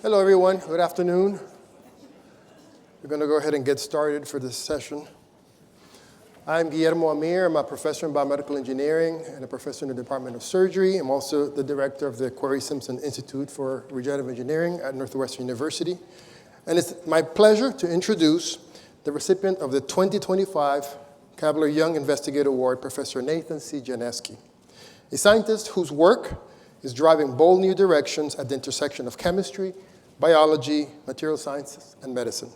Hello, everyone. Good afternoon. We're going to go ahead and get started for this session. I'm Guillermo Ameer. I'm a professor in biomedical engineering and a professor in the Department of Surgery. I'm also the director of the Quarry Simpson Institute for Regenerative Engineering at Northwestern University. And it's my pleasure to introduce the recipient of the 2025 Kabiller Young Investigator Award, Professor Nathan C. Gianneschi, a scientist whose work is driving bold new directions at the intersection of chemistry, biology, material sciences, and medicine.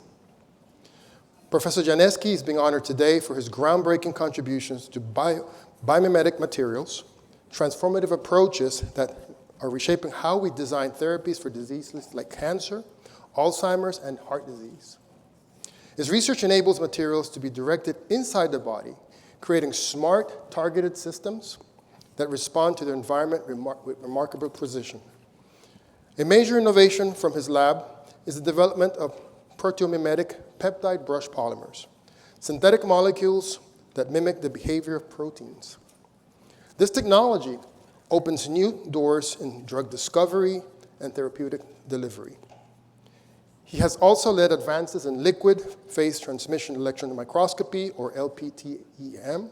Professor Gianneschi is being honored today for his groundbreaking contributions to biomimetic materials, transformative approaches that are reshaping how we design therapies for diseases like cancer, Alzheimer's, and heart disease. His research enables materials to be directed inside the body, creating smart, targeted systems that respond to their environment with remarkable precision. A major innovation from his lab is the development of proteomimetic peptide brush polymers, synthetic molecules that mimic the behavior of proteins. This technology opens new doors in drug discovery and therapeutic delivery. He has also led advances in liquid phase transmission electron microscopy, or LPTEM,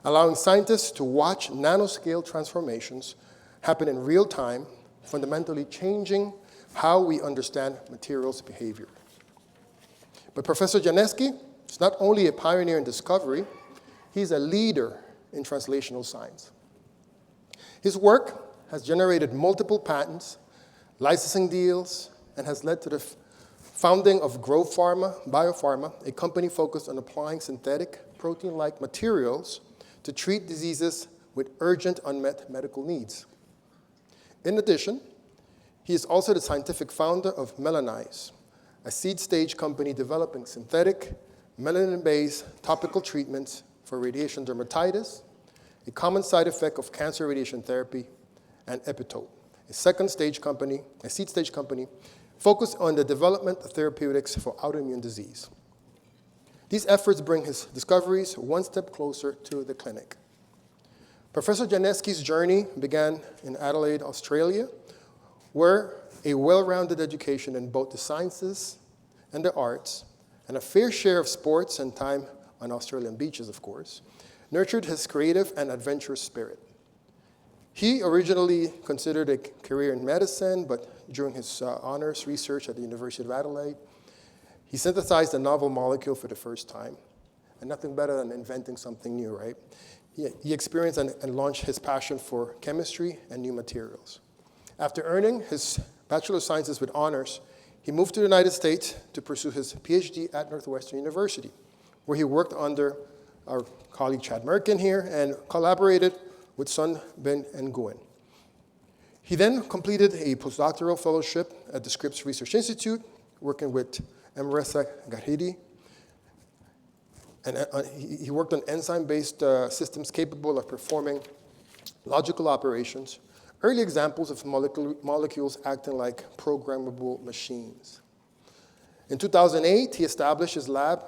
allowing scientists to watch nanoscale transformations happen in real time, fundamentally changing how we understand materials behavior. But Professor Gianneschi is not only a pioneer in discovery, he's a leader in translational science. His work has generated multiple patents, licensing deals, and has led to the founding of Grow Pharma, Biopharma, a company focused on applying synthetic protein-like materials to treat diseases with urgent unmet medical needs. In addition, he is also the scientific founder of Melanize, a seed-stage company developing synthetic, melanin-based topical treatments for radiation dermatitis, a common side effect of cancer radiation therapy, and Epitope, a seed-stage company focused on the development of therapeutics for autoimmune disease. These efforts bring his discoveries one step closer to the clinic. Professor Gianneschi's journey began in Adelaide, Australia, where a well-rounded education in both the sciences and the arts, and a fair share of sports and time on Australian beaches, of course, nurtured his creative and adventurous spirit. He originally considered a career in medicine, but during his honors research at the University of Adelaide, he synthesized a novel molecule for the first time, and nothing better than inventing something new, right? He experienced and launched his passion for chemistry and new materials. After earning his Bachelor of Sciences with honors, he moved to the United States to pursue his PhD at Northwestern University, where he worked under our colleague Chad Mirkin here and collaborated with Sun Ben Nguyen. He then completed a postdoctoral fellowship at the Scripps Research Institute, working with Emresa Garhidi. And he worked on enzyme-based systems capable of performing logical operations, early examples of molecules acting like programmable machines. In 2008, he established his lab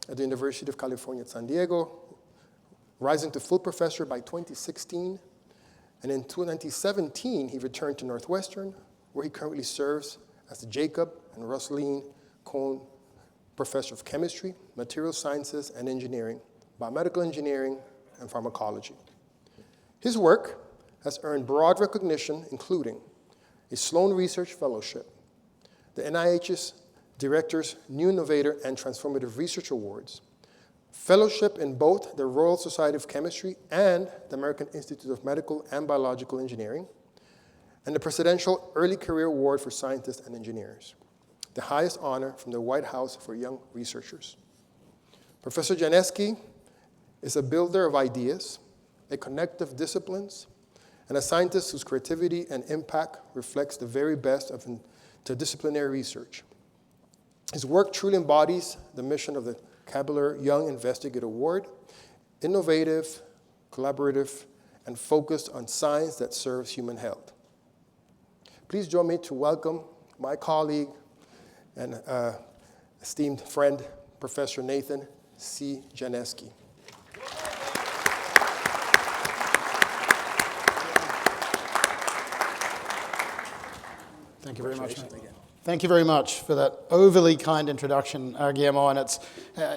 at the University of California at San Diego, rising to full professor by 2016. And in 2017, he returned to Northwestern, where he currently serves as the Jacob and Rosaline Cohn Professor of Chemistry, Material Sciences and Engineering, Biomedical Engineering, and Pharmacology. His work has earned broad recognition, including a Sloan Research Fellowship, the NIH's Director's New Innovator and Transformative Research Awards, fellowship in both the Royal Society of Chemistry and the American Institute of Medical and Biological Engineering, and the Presidential Early Career Award for Scientists and Engineers, the highest honor from the White House for young researchers. Professor Gianneschi is a builder of ideas, a connector of disciplines, and a scientist whose creativity and impact reflects the very best of interdisciplinary research. His work truly embodies the mission of the Kabiller Young Investigator Award, innovative, collaborative, and focused on science that serves human health. Please join me to welcome my colleague and esteemed friend, Professor Nathan C. Gianneschi. Thank you very much. Thank you very much for that overly kind introduction, Guillermo, and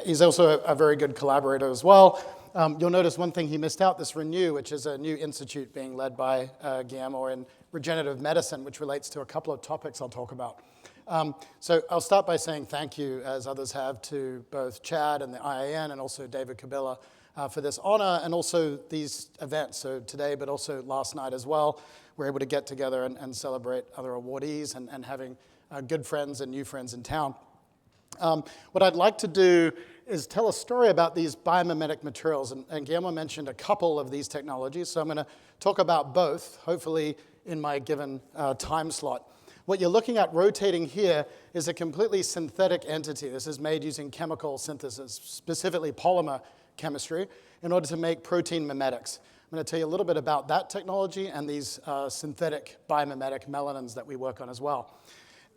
he's also a very good collaborator as well. You'll notice one thing he missed out, this Renew, which is a new institute being led by Guillermo in regenerative medicine, which relates to a couple of topics I'll talk about. So I'll start by saying thank you, as others have, to both Chad and the IIN and also David Kabiller for this honor and also these events. So today, but also last night as well, we're able to get together and celebrate other awardees and having good friends and new friends in town. What I'd like to do is tell a story about these biomimetic materials. And Guillermo mentioned a couple of these technologies, so I'm going to talk about both, hopefully in my given time slot. What you're looking at rotating here is a completely synthetic entity. This is made using chemical synthesis, specifically polymer chemistry, in order to make protein mimetics. I'm going to tell you a little bit about that technology and these synthetic biomimetic melanins that we work on as well.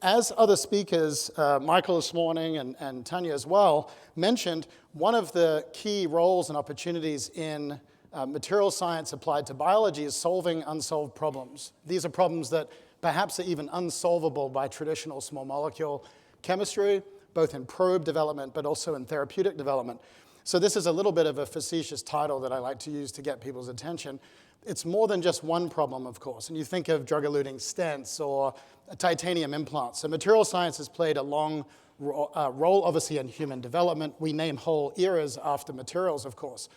As other speakers, Michael this morning and Tanya as well, mentioned, one of the key roles and opportunities in material science applied to biology is solving unsolved problems. These are problems that perhaps are even unsolvable by traditional small molecule chemistry, both in probe development but also in therapeutic development. So this is a little bit of a facetious title that I like to use to get people's attention. It's more than just one problem, of course. And you think of drug-eluting stents or titanium implants. So material science has played a long role, obviously, in human development. We name whole eras after materials, of course.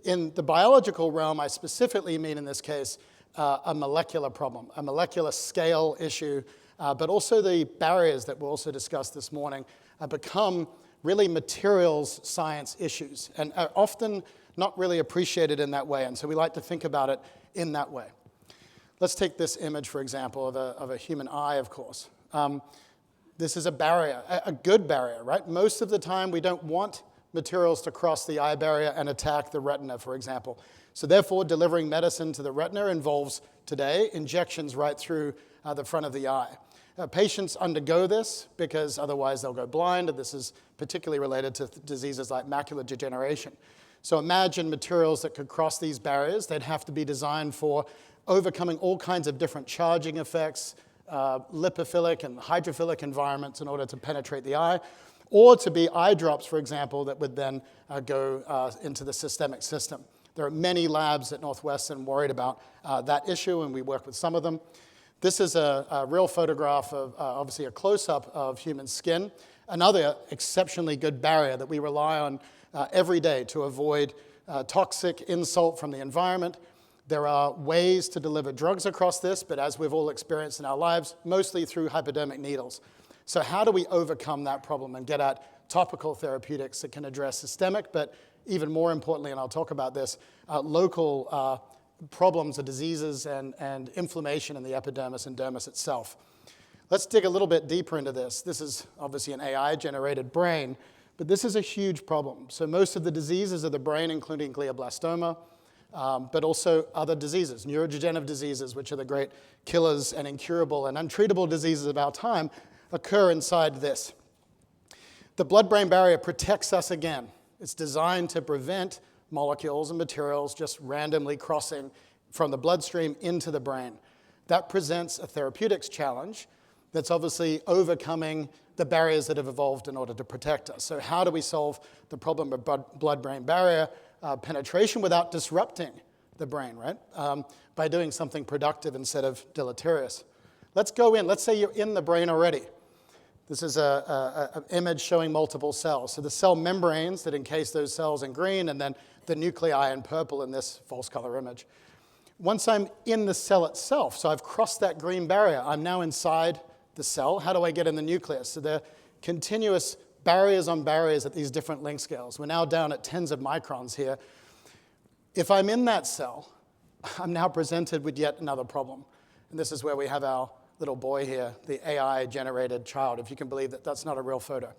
In the biological realm, I specifically mean, in this case, a molecular problem, a molecular scale issue, but also the barriers that we'll also discuss this morning become really materials science issues and are often not really appreciated in that way. And so we like to think about it in that way. Let's take this image, for example, of a human eye, of course. This is a barrier, a good barrier, right? Most of the time, we don't want materials to cross the eye barrier and attack the retina, for example. So therefore, delivering medicine to the retina involves, today, injections right through the front of the eye. Patients undergo this because otherwise they'll go blind, and this is particularly related to diseases like macular degeneration. So imagine materials that could cross these barriers. They'd have to be designed for overcoming all kinds of different charging effects, lipophilic and hydrophilic environments in order to penetrate the eye, or to be eye drops, for example, that would then go into the systemic system. There are many labs at Northwestern worried about that issue, and we work with some of them. This is a real photograph of, obviously, a close-up of human skin, another exceptionally good barrier that we rely on every day to avoid toxic insult from the environment. There are ways to deliver drugs across this, but as we've all experienced in our lives, mostly through hypodermic needles. So how do we overcome that problem and get at topical therapeutics that can address systemic, but even more importantly, and I'll talk about this, local problems or diseases and inflammation in the epidermis and dermis itself. Let's dig a little bit deeper into this. This is obviously an AI-generated brain, but this is a huge problem. So most of the diseases of the brain, including glioblastoma, but also other diseases, neurodegenerative diseases, which are the great killers and incurable and untreatable diseases of our time, occur inside this. The blood-brain barrier protects us again. It's designed to prevent molecules and materials just randomly crossing from the bloodstream into the brain. That presents a therapeutics challenge that's obviously overcoming the barriers that have evolved in order to protect us. So how do we solve the problem of blood-brain barrier penetration without disrupting the brain, right? By doing something productive instead of deleterious. Let's go in. Let's say you're in the brain already. This is an image showing multiple cells. So the cell membranes that encase those cells in green, and then the nuclei in purple in this false color image. Once I'm in the cell itself, so I've crossed that green barrier, I'm now inside the cell. How do I get in the nucleus? So there are continuous barriers on barriers at these different length scales. We're now down at tens of microns here. If I'm in that cell, I'm now presented with yet another problem. And this is where we have our little boy here, the AI-generated child, if you can believe that that's not a real photo.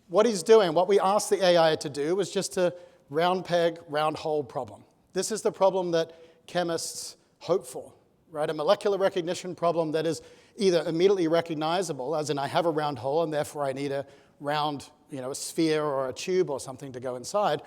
What he's doing, what we asked the AI to do, was just a round peg, round hole problem. This is the problem that chemists hope for, right? A molecular recognition problem that is either immediately recognizable, as in I have a round hole and therefore I need a round, a sphere or a tube or something to go inside.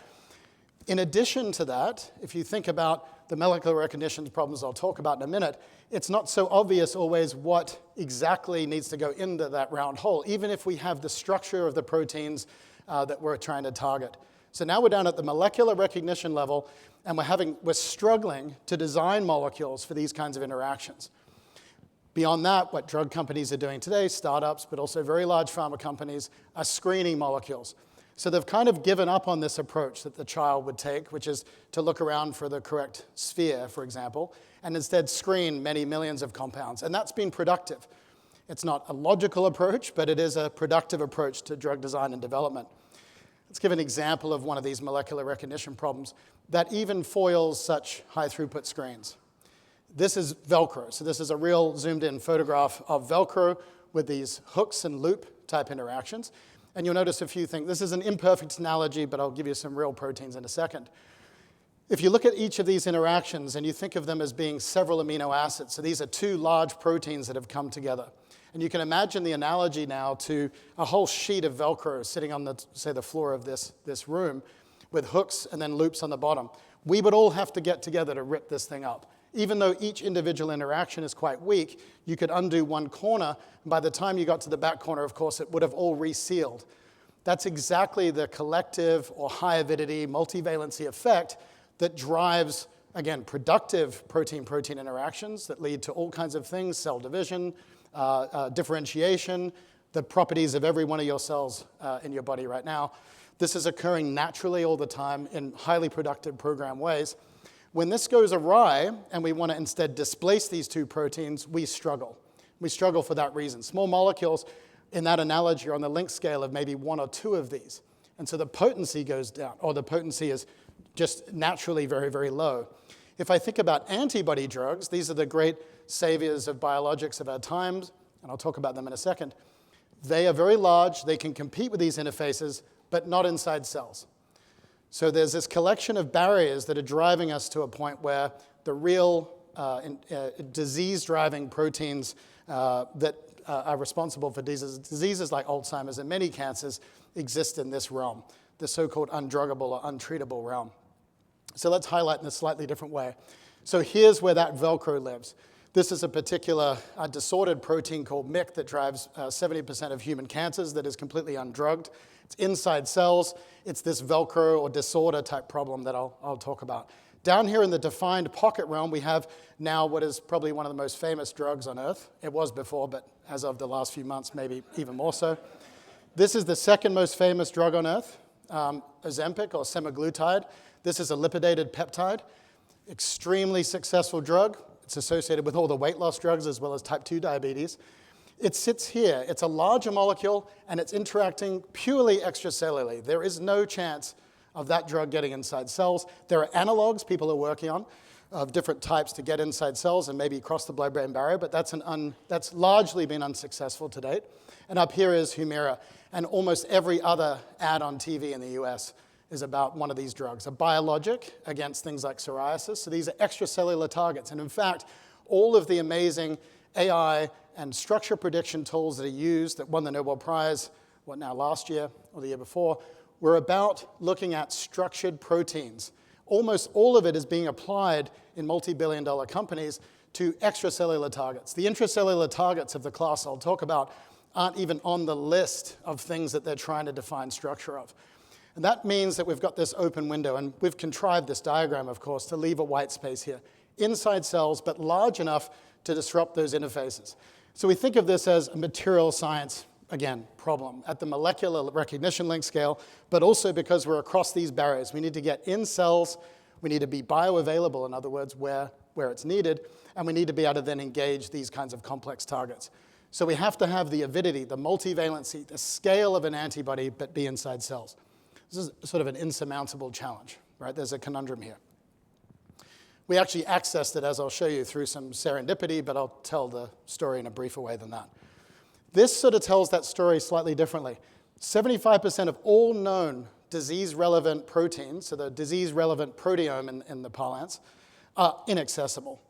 In addition to that, if you think about the molecular recognition problems I'll talk about in a minute, it's not so obvious always what exactly needs to go into that round hole, even if we have the structure of the proteins that we're trying to target. So now we're down at the molecular recognition level, and we're struggling to design molecules for these kinds of interactions. Beyond that, what drug companies are doing today, startups, but also very large pharma companies, are screening molecules. So they've kind of given up on this approach that the child would take, which is to look around for the correct sphere, for example, and instead screen many millions of compounds. And that's been productive. It's not a logical approach, but it is a productive approach to drug design and development. Let's give an example of one of these molecular recognition problems that even foils such high-throughput screens. This is Velcro. So this is a real zoomed-in photograph of Velcro with these hooks and loop type interactions. And you'll notice a few things. This is an imperfect analogy, but I'll give you some real proteins in a second. If you look at each of these interactions and you think of them as being several amino acids, so these are two large proteins that have come together. And you can imagine the analogy now to a whole sheet of Velcro sitting on the floor of this room with hooks and then loops on the bottom. We would all have to get together to rip this thing up. Even though each individual interaction is quite weak, you could undo one corner, and by the time you got to the back corner, of course, it would have all resealed. That's exactly the collective or high avidity multivalency effect that drives, again, productive protein-protein interactions that lead to all kinds of things, cell division, differentiation, the properties of every one of your cells in your body right now. This is occurring naturally all the time in highly productive program ways. When this goes awry and we want to instead displace these two proteins, we struggle. We struggle for that reason. Small molecules, in that analogy, are on the length scale of maybe one or two of these. And so the potency goes down, or the potency is just naturally very, very low. If I think about antibody drugs, these are the great saviors of biologics of our times, and I'll talk about them in a second. They are very large. They can compete with these interfaces, but not inside cells. So there's this collection of barriers that are driving us to a point where the real disease-driving proteins that are responsible for diseases like Alzheimer's and many cancers exist in this realm, the so-called undruggable or untreatable realm. So let's highlight in a slightly different way. So here's where that Velcro lives. This is a particular disordered protein called MYC that drives 70% of human cancers that is completely undrugged. It's inside cells. It's this Velcro or disorder type problem that I'll talk about. Down here in the defined pocket realm, we have now what is probably one of the most famous drugs on Earth. It was before, but as of the last few months, maybe even more so. This is the second most famous drug on Earth, Ozempic or semaglutide. This is a lipidated peptide, extremely successful drug. It's associated with all the weight loss drugs as well as type 2 diabetes. It sits here. It's a larger molecule, and it's interacting purely extracellularly. There is no chance of that drug getting inside cells. There are analogs people are working on of different types to get inside cells and maybe cross the blood-brain barrier, but that's largely been unsuccessful to date. And up here is Humira, and almost every other ad on TV in the US is about one of these drugs, a biologic against things like psoriasis. So these are extracellular targets. And in fact, all of the amazing AI and structure prediction tools that are used that won the Nobel Prize, last year or the year before, were about looking at structured proteins. Almost all of it is being applied in multi-billion-dollar companies to extracellular targets. The intracellular targets of the class I'll talk about aren't even on the list of things that they're trying to define structure of. And that means that we've got this open window, and we've contrived this diagram, of course, to leave a white space here. Inside cells, but large enough to disrupt those interfaces. So we think of this as a material science, again, problem at the molecular recognition length scale, but also because we're across these barriers. We need to get in cells, we need to be bioavailable, in other words, where it's needed, and we need to be able to then engage these kinds of complex targets. So we have to have the avidity, the multivalency, the scale of an antibody, but be inside cells. This is sort of an insurmountable challenge, right? There's a conundrum here. We actually accessed it, as I'll show you, through some serendipity, but I'll tell the story in a briefer way than that. This sort of tells that story slightly differently. 75% of all known disease-relevant proteins, so the disease-relevant proteome in the parlance, are inaccessible.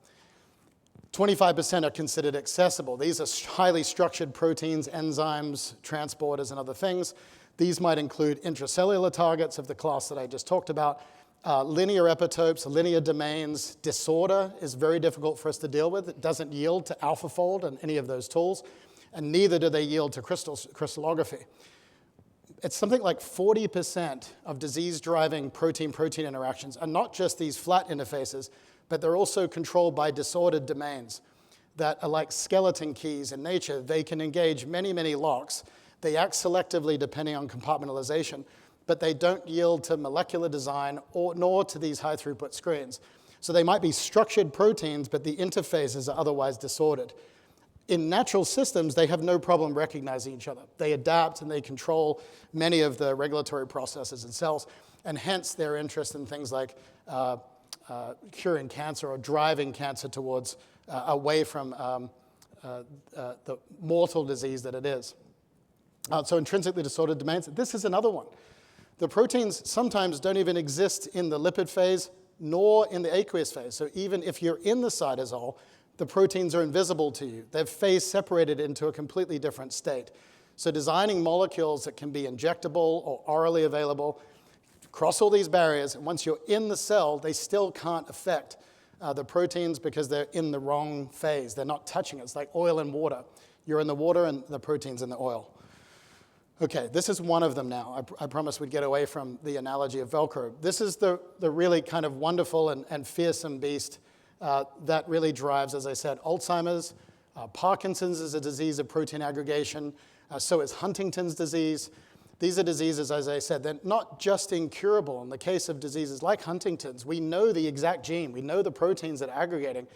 25% are considered accessible. These are highly structured proteins, enzymes, transporters, and other things. These might include intracellular targets of the class that I just talked about, linear epitopes, linear domains. Disorder is very difficult for us to deal with. It doesn't yield to AlphaFold and any of those tools, and neither do they yield to crystallography. It's something like 40% of disease-driving protein-protein interactions are not just these flat interfaces, but they're also controlled by disordered domains that are like skeleton keys in nature. They can engage many, many locks. They act selectively depending on compartmentalization, but they don't yield to molecular design nor to these high-throughput screens. So they might be structured proteins, but the interfaces are otherwise disordered. In natural systems, they have no problem recognizing each other. They adapt and they control many of the regulatory processes in cells, and hence their interest in things like curing cancer or driving cancer towards away from the mortal disease that it is. So intrinsically disordered domains. This is another one. The proteins sometimes don't even exist in the lipid phase nor in the aqueous phase. So even if you're in the cytosol, the proteins are invisible to you. They've phase separated into a completely different state. So designing molecules that can be injectable or orally available, cross all these barriers, and once you're in the cell, they still can't affect the proteins because they're in the wrong phase. They're not touching it. It's like oil and water. You're in the water and the protein's in the oil. Okay, this is one of them now. I promised we'd get away from the analogy of Velcro. This is the really kind of wonderful and fearsome beast that really drives, as I said, Alzheimer's. Parkinson's is a disease of protein aggregation. So is Huntington's disease. These are diseases, as I said, they're not just incurable. In the case of diseases like Huntington's, we know the exact gene. We know the proteins that are aggregating.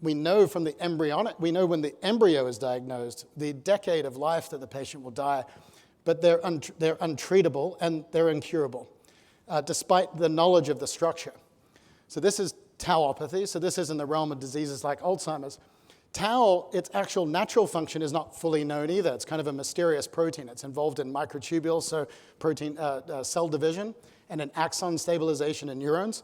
We know from the embryonic, we know when the embryo is diagnosed, the decade of life that the patient will die. But they're untreatable and they're incurable, despite the knowledge of the structure. So this is tauopathy. So this is in the realm of diseases like Alzheimer's. Tau, its actual natural function is not fully known either. It's kind of a mysterious protein. It's involved in microtubules, so protein cell division, and in axon stabilization in neurons.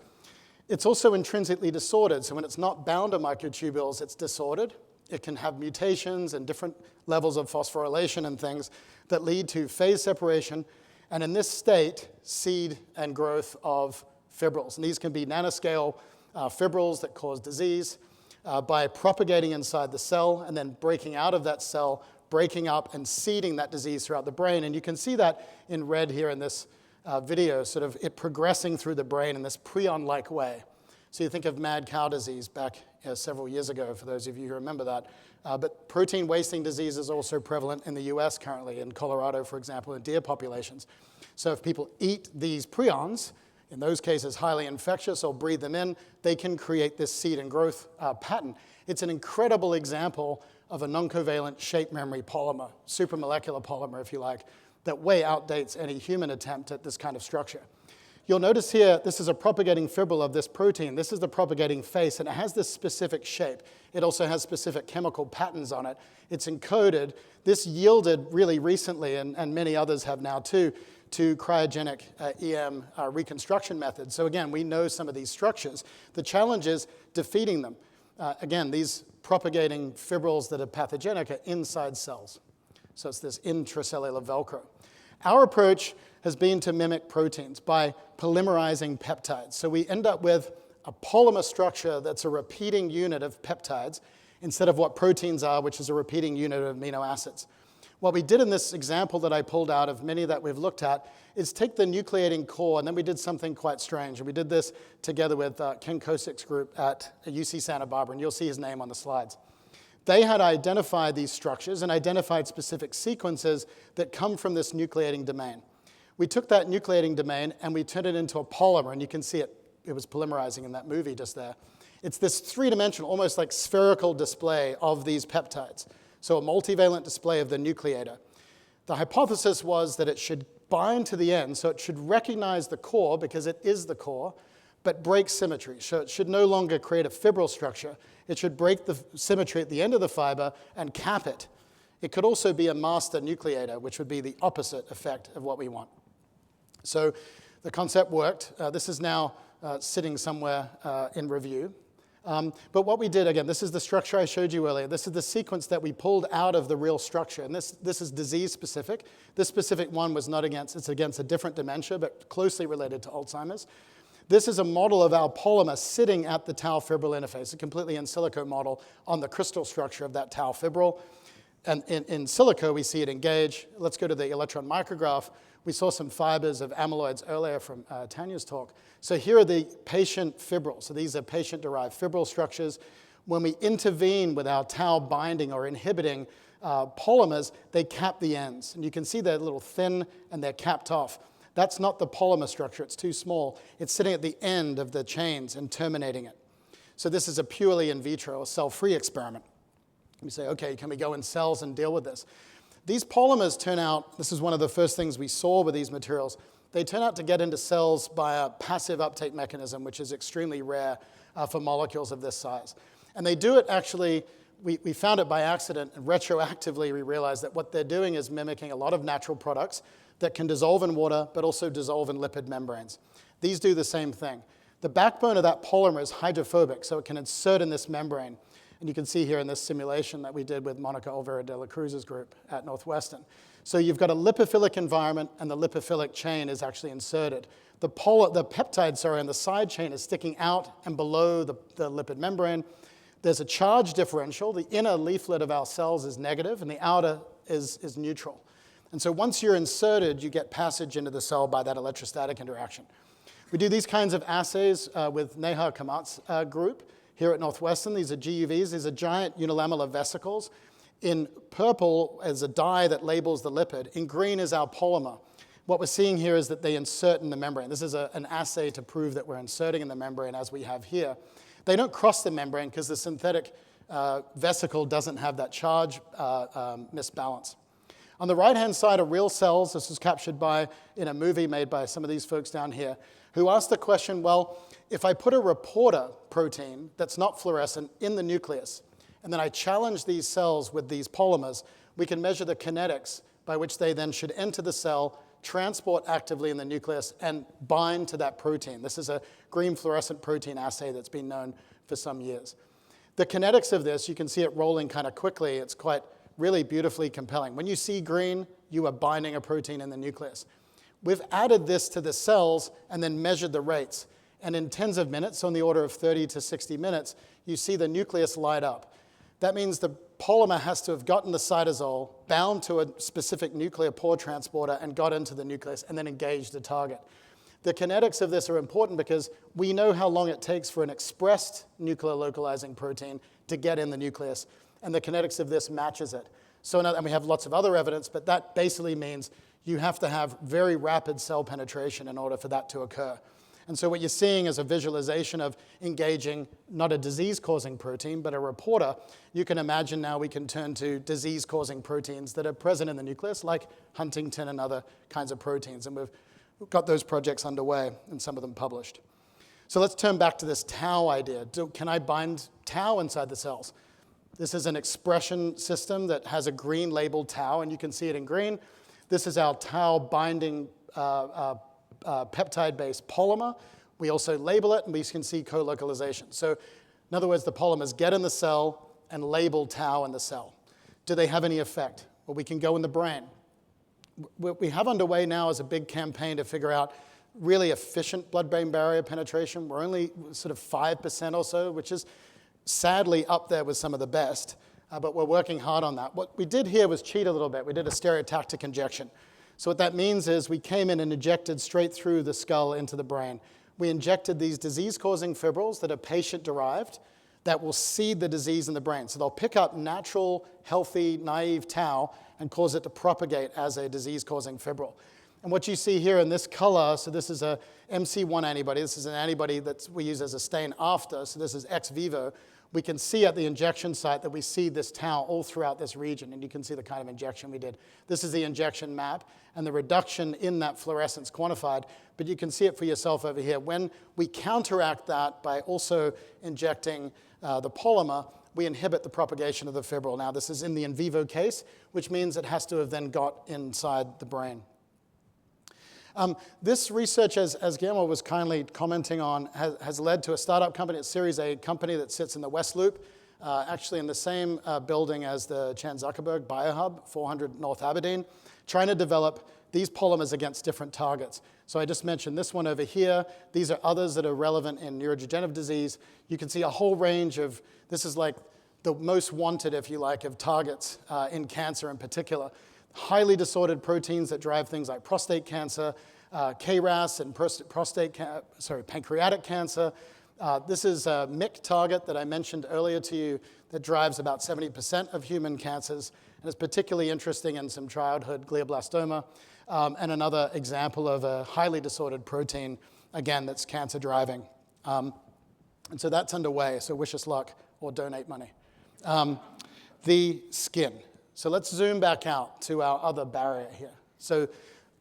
It's also intrinsically disordered. So when it's not bound to microtubules, it's disordered. It can have mutations and different levels of phosphorylation and things that lead to phase separation, and in this state, seed and growth of fibrils. And these can be nanoscale fibrils that cause disease by propagating inside the cell and then breaking out of that cell, breaking up and seeding that disease throughout the brain. And you can see that in red here in this video, sort of it progressing through the brain in this prion-like way. So you think of mad cow disease back several years ago, for those of you who remember that. But protein wasting disease is also prevalent in the US currently, in Colorado, for example, in deer populations. So if people eat these prions, in those cases highly infectious, or breathe them in, they can create this seed and growth pattern. It's an incredible example of a non-covalent shape memory polymer, supramolecular polymer, if you like, that way outdates any human attempt at this kind of structure. You'll notice here, this is a propagating fibril of this protein. This is the propagating face, and it has this specific shape. It also has specific chemical patterns on it. It's encoded. This yielded really recently, and many others have now too, to cryogenic EM reconstruction methods. So again, we know some of these structures. The challenge is defeating them. Again, these propagating fibrils that are pathogenic are inside cells. So it's this intracellular Velcro. Our approach has been to mimic proteins by polymerizing peptides. So we end up with a polymer structure that's a repeating unit of peptides instead of what proteins are, which is a repeating unit of amino acids. What we did in this example that I pulled out of many that we've looked at is take the nucleating core, and then we did something quite strange. And we did this together with Ken Kosik's group at UC Santa Barbara, and you'll see his name on the slides. They had identified these structures and identified specific sequences that come from this nucleating domain. We took that nucleating domain and we turned it into a polymer, and you can see it was polymerizing in that movie just there. It's this three-dimensional, almost like spherical display of these peptides. So a multivalent display of the nucleator. The hypothesis was that it should bind to the end, so it should recognize the core because it is the core, but break symmetry. So it should no longer create a fibril structure. It should break the symmetry at the end of the fiber and cap it. It could also be a master nucleator, which would be the opposite effect of what we want. So the concept worked. This is now sitting somewhere in review. But what we did, again, this is the structure I showed you earlier. This is the sequence that we pulled out of the real structure. And this is disease-specific. This specific one was not against, it's against a different dementia, but closely related to Alzheimer's. This is a model of our polymer sitting at the tau fibril interface, a completely in silico model on the crystal structure of that tau fibril. And in silico, we see it engage. Let's go to the electron micrograph. We saw some fibers of amyloids earlier from Tanya's talk. So here are the patient fibrils. So these are patient-derived fibril structures. When we intervene with our tau binding or inhibiting polymers, they cap the ends. And you can see they're a little thin and they're capped off. That's not the polymer structure. It's too small. It's sitting at the end of the chains and terminating it. So this is a purely in vitro, cell-free experiment. We say, okay, can we go in cells and deal with this? These polymers turn out, this is one of the first things we saw with these materials, they turn out to get into cells by a passive uptake mechanism, which is extremely rare for molecules of this size. And they do it actually, we found it by accident, and retroactively we realized that what they're doing is mimicking a lot of natural products that can dissolve in water, but also dissolve in lipid membranes. These do the same thing. The backbone of that polymer is hydrophobic, so it can insert in this membrane. And you can see here in this simulation that we did with Monica Olvera de la Cruz's group at Northwestern. So you've got a lipophilic environment, and the lipophilic chain is actually inserted. The peptide, on the side chain is sticking out and below the lipid membrane. There's a charge differential. The inner leaflet of our cells is negative, and the outer is neutral. And so once you're inserted, you get passage into the cell by that electrostatic interaction. We do these kinds of assays with Neha Kamat's group here at Northwestern. These are GUVs. These are giant unilamellar vesicles. In purple is a dye that labels the lipid. In green is our polymer. What we're seeing here is that they insert in the membrane. This is an assay to prove that we're inserting in the membrane as we have here. They don't cross the membrane because the synthetic vesicle doesn't have that charge misbalance. On the right-hand side are real cells. This was captured in a movie made by some of these folks down here, who asked the question, well, if I put a reporter protein that's not fluorescent in the nucleus, and then I challenge these cells with these polymers, we can measure the kinetics by which they then should enter the cell, transport actively in the nucleus, and bind to that protein. This is a green fluorescent protein assay that's been known for some years. The kinetics of this, you can see it rolling kind of quickly. It's quite really beautifully compelling. When you see green, you are binding a protein in the nucleus. We've added this to the cells and then measured the rates. And in tens of minutes, on the order of 30 to 60 minutes, you see the nucleus light up. That means the polymer has to have gotten the cytosol, bound to a specific nuclear pore transporter, and got into the nucleus, and then engaged the target. The kinetics of this are important because we know how long it takes for an expressed nuclear localizing protein to get in the nucleus, and the kinetics of this matches it. So, and we have lots of other evidence, but that basically means you have to have very rapid cell penetration in order for that to occur. And so what you're seeing is a visualization of engaging not a disease-causing protein, but a reporter. You can imagine now we can turn to disease-causing proteins that are present in the nucleus, like Huntington and other kinds of proteins. And we've got those projects underway, and some of them published. So let's turn back to this tau idea. Can I bind tau inside the cells? This is an expression system that has a green labeled tau, and you can see it in green. This is our tau binding peptide-based polymer. We also label it, and we can see co-localization. So in other words, the polymers get in the cell and label tau in the cell. Do they have any effect? Well, we can go in the brain. What we have underway now is a big campaign to figure out really efficient blood-brain barrier penetration. We're only sort of 5% or so, which is sadly up there with some of the best, but we're working hard on that. What we did here was cheat a little bit. We did a stereotactic injection. So what that means is we came in and injected straight through the skull into the brain. We injected these disease-causing fibrils that are patient-derived that will seed the disease in the brain. So they'll pick up natural, healthy, naive tau and cause it to propagate as a disease-causing fibril. And what you see here in this color, so this is a MC1 antibody. This is an antibody that we use as a stain after, so this is ex vivo. We can see at the injection site that we see this tau all throughout this region, and you can see the kind of injection we did. This is the injection map, and the reduction in that fluorescence quantified, but you can see it for yourself over here. When we counteract that by also injecting the polymer, we inhibit the propagation of the fibril. Now, this is in the in vivo case, which means it has to have then got inside the brain. This research, as Guillermo was kindly commenting on, has led to a startup company, a Series A company that sits in the West Loop, actually in the same building as the Chan Zuckerberg Biohub, 400 North Aberdeen, trying to develop these polymers against different targets. So I just mentioned this one over here. These are others that are relevant in neurodegenerative disease. You can see a whole range of, this is like the most wanted, if you like, of targets in cancer in particular. Highly disordered proteins that drive things like prostate cancer, KRAS and pancreatic cancer. This is a MYC target that I mentioned earlier to you that drives about 70% of human cancers, and it's particularly interesting in some childhood glioblastoma, and another example of a highly disordered protein, again, that's cancer driving. And so that's underway, so wish us luck or donate money. The skin. So let's zoom back out to our other barrier here. So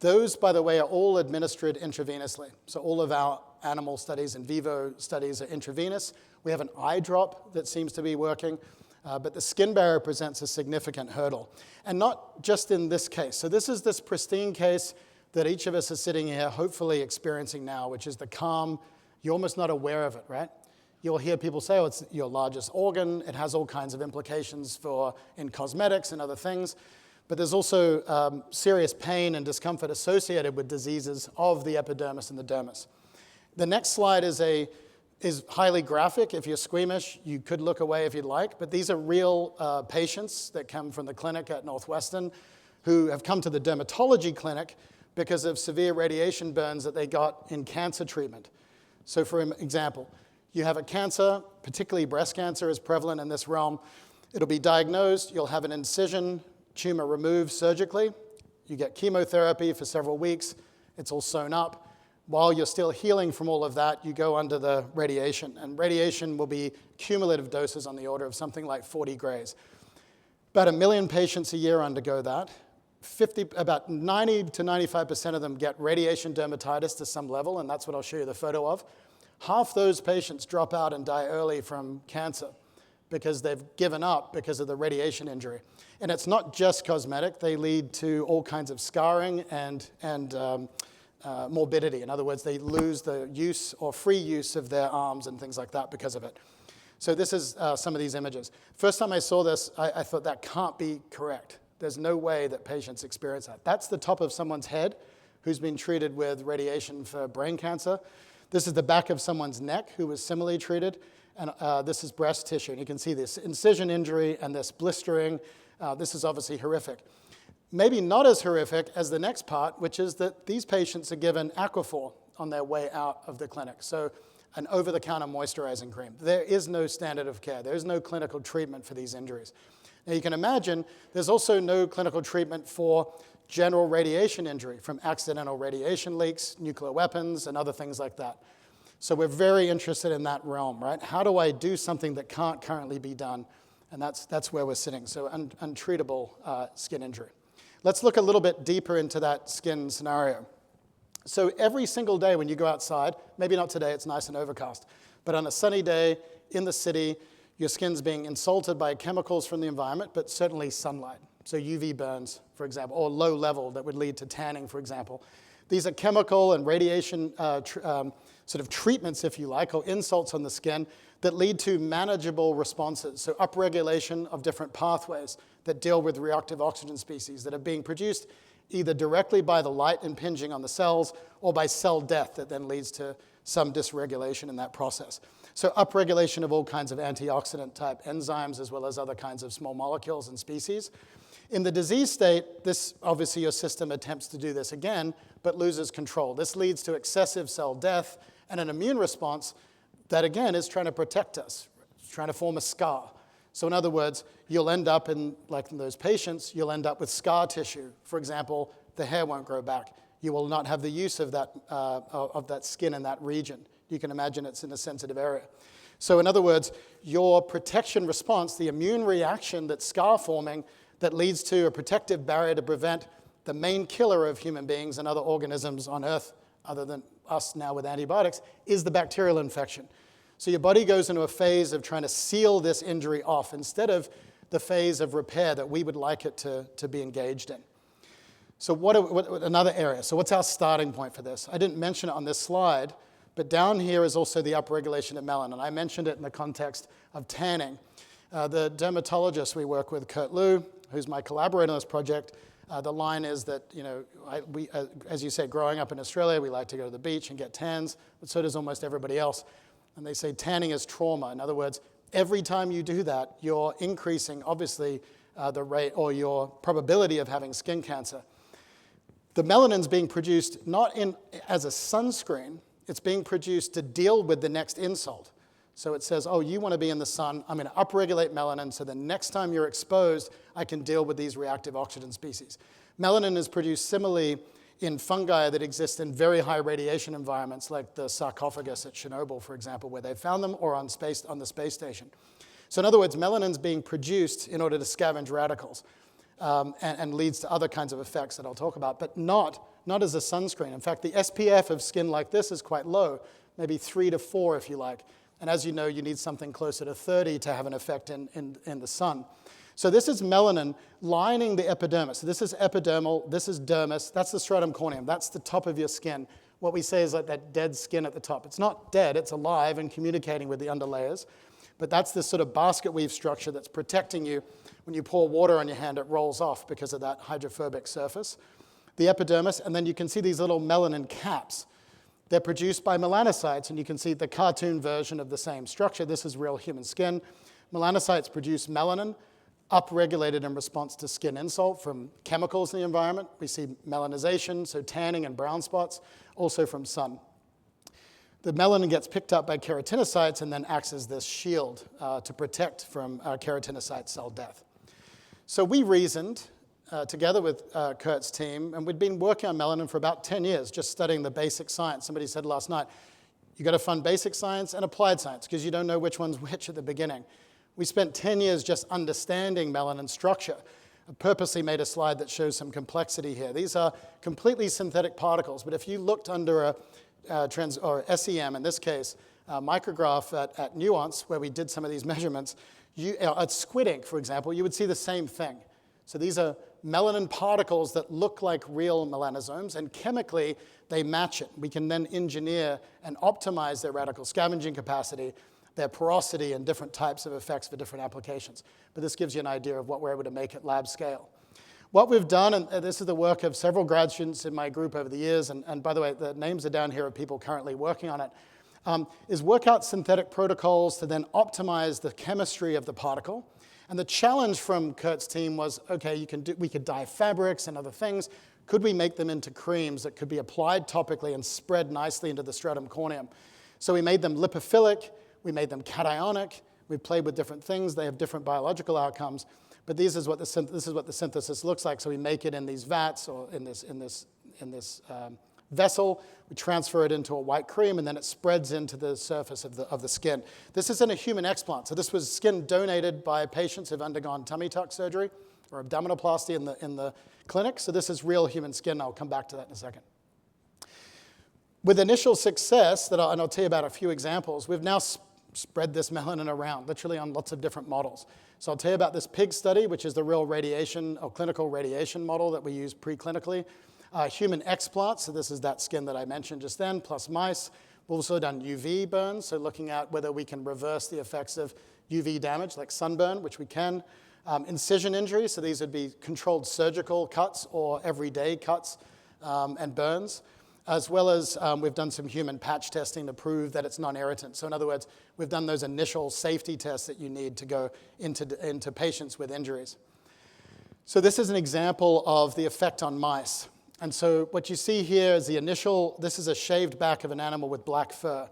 those, by the way, are all administered intravenously. So all of our animal studies, in vivo studies are intravenous. We have an eye drop that seems to be working, but the skin barrier presents a significant hurdle. And not just in this case. So this is this pristine case that each of us is sitting here hopefully experiencing now, which is the calm. You're almost not aware of it, right? You'll hear people say, oh, it's your largest organ. It has all kinds of implications in cosmetics and other things. But there's also serious pain and discomfort associated with diseases of the epidermis and the dermis. The next slide is highly graphic. If you're squeamish, you could look away if you'd like. But these are real patients that come from the clinic at Northwestern who have come to the dermatology clinic because of severe radiation burns that they got in cancer treatment. So for example, you have a cancer, particularly breast cancer is prevalent in this realm. It'll be diagnosed. You'll have an incision, tumor removed surgically. You get chemotherapy for several weeks. It's all sewn up. While you're still healing from all of that, you go under the radiation. And radiation will be cumulative doses on the order of something like 40 grays. About 1 million patients a year undergo that. About 90 to 95% of them get radiation dermatitis to some level, and that's what I'll show you the photo of. Half those patients drop out and die early from cancer because they've given up because of the radiation injury. And it's not just cosmetic. They lead to all kinds of scarring and morbidity. In other words, they lose the use or free use of their arms and things like that because of it. So this is some of these images. First time I saw this, I thought that can't be correct. There's no way that patients experience that. That's the top of someone's head who's been treated with radiation for brain cancer. This is the back of someone's neck who was similarly treated. And this is breast tissue. And you can see this incision injury and this blistering. This is obviously horrific. Maybe not as horrific as the next part, which is that these patients are given Aquaphor on their way out of the clinic. So an over-the-counter moisturizing cream. There is no standard of care. There is no clinical treatment for these injuries. Now you can imagine there's also no clinical treatment for general radiation injury from accidental radiation leaks, nuclear weapons, and other things like that. So we're very interested in that realm, right? How do I do something that can't currently be done? And that's where we're sitting, so untreatable skin injury. Let's look a little bit deeper into that skin scenario. So every single day when you go outside, maybe not today, it's nice and overcast, but on a sunny day in the city, your skin's being insulted by chemicals from the environment, but certainly sunlight. So UV burns, for example, or low level that would lead to tanning, for example. These are chemical and radiation sort of treatments, if you like, or insults on the skin that lead to manageable responses. So upregulation of different pathways that deal with reactive oxygen species that are being produced either directly by the light impinging on the cells or by cell death that then leads to some dysregulation in that process. So upregulation of all kinds of antioxidant type enzymes as well as other kinds of small molecules and species. In the disease state, this obviously your system attempts to do this again, but loses control. This leads to excessive cell death and an immune response that again is trying to protect us, it's trying to form a scar. So in other words, you'll end up like in those patients, you'll end up with scar tissue. For example, the hair won't grow back. You will not have the use of that skin in that region. You can imagine it's in a sensitive area. So in other words, your protection response, the immune reaction that's scar forming that leads to a protective barrier to prevent the main killer of human beings and other organisms on Earth, other than us now with antibiotics, is the bacterial infection. So your body goes into a phase of trying to seal this injury off instead of the phase of repair that we would like it to be engaged in. So what another area? So what's our starting point for this? I didn't mention it on this slide, but down here is also the upregulation of melanin. I mentioned it in the context of tanning. The dermatologist we work with, Kurt Liu, who's my collaborator on this project, The line is that, as you said, growing up in Australia, we like to go to the beach and get tans, but so does almost everybody else. And they say tanning is trauma. In other words, every time you do that, you're increasing, obviously, the rate or your probability of having skin cancer. The melanin's being produced not as a sunscreen, it's being produced to deal with the next insult. So it says, oh, you want to be in the sun, I'm going to upregulate melanin so the next time you're exposed, I can deal with these reactive oxygen species. Melanin is produced similarly in fungi that exist in very high radiation environments, like the sarcophagus at Chernobyl, for example, where they found them, or on the space station. So in other words, melanin's being produced in order to scavenge radicals, and leads to other kinds of effects that I'll talk about, but not as a sunscreen. In fact, the SPF of skin like this is quite low, maybe 3 to 4 if you like. And as you know, you need something closer to 30 to have an effect in the sun. So this is melanin lining the epidermis. So this is epidermal, this is dermis, that's the stratum corneum, that's the top of your skin. What we say is like that dead skin at the top. It's not dead, it's alive and communicating with the underlayers. But that's this sort of basket weave structure that's protecting you. When you pour water on your hand, it rolls off because of that hydrophobic surface. The epidermis, and then you can see these little melanin caps. They're produced by melanocytes, and you can see the cartoon version of the same structure. This is real human skin. Melanocytes produce melanin, upregulated in response to skin insult from chemicals in the environment. We see melanization, so tanning and brown spots, also from sun. The melanin gets picked up by keratinocytes and then acts as this shield to protect from keratinocyte cell death. So we reasoned, together with Kurt's team, and we'd been working on melanin for about 10 years, just studying the basic science. Somebody said last night, you got to fund basic science and applied science because you don't know which one's which at the beginning. We spent 10 years just understanding melanin structure. I purposely made a slide that shows some complexity here. These are completely synthetic particles, but if you looked under or SEM in this case, micrograph at Nuance, where we did some of these measurements, at squid ink, for example, you would see the same thing. So these are melanin particles that look like real melanosomes, and chemically they match it. We can then engineer and optimize their radical scavenging capacity, their porosity, and different types of effects for different applications. But this gives you an idea of what we're able to make at lab scale. What we've done, and this is the work of several grad students in my group over the years, and by the way, the names are down here of people currently working on it, is work out synthetic protocols to then optimize the chemistry of the particle. And the challenge from Kurt's team was, okay, we could dye fabrics and other things. Could we make them into creams that could be applied topically and spread nicely into the stratum corneum? So we made them lipophilic, we made them cationic, we played with different things. They have different biological outcomes. But this is what the synthesis looks like. So we make it in these vats or in this vessel. We transfer it into a white cream, and then it spreads into the surface of the skin. This isn't a human explant. So this was skin donated by patients who've undergone tummy tuck surgery or abdominoplasty in the clinic. So this is real human skin. I'll come back to that in a second. With initial success, and I'll tell you about a few examples, we've now spread this melanin around, literally on lots of different models. So I'll tell you about this pig study, which is the real radiation or clinical radiation model that we use preclinically. Human explants, so this is that skin that I mentioned just then, plus mice. We've also done UV burns, so looking at whether we can reverse the effects of UV damage, like sunburn, which we can. Incision injury, so these would be controlled surgical cuts or everyday cuts and burns, as well as we've done some human patch testing to prove that it's non-irritant. So in other words, we've done those initial safety tests that you need to go into patients with injuries. So this is an example of the effect on mice. And so what you see here is this is a shaved back of an animal with black fur.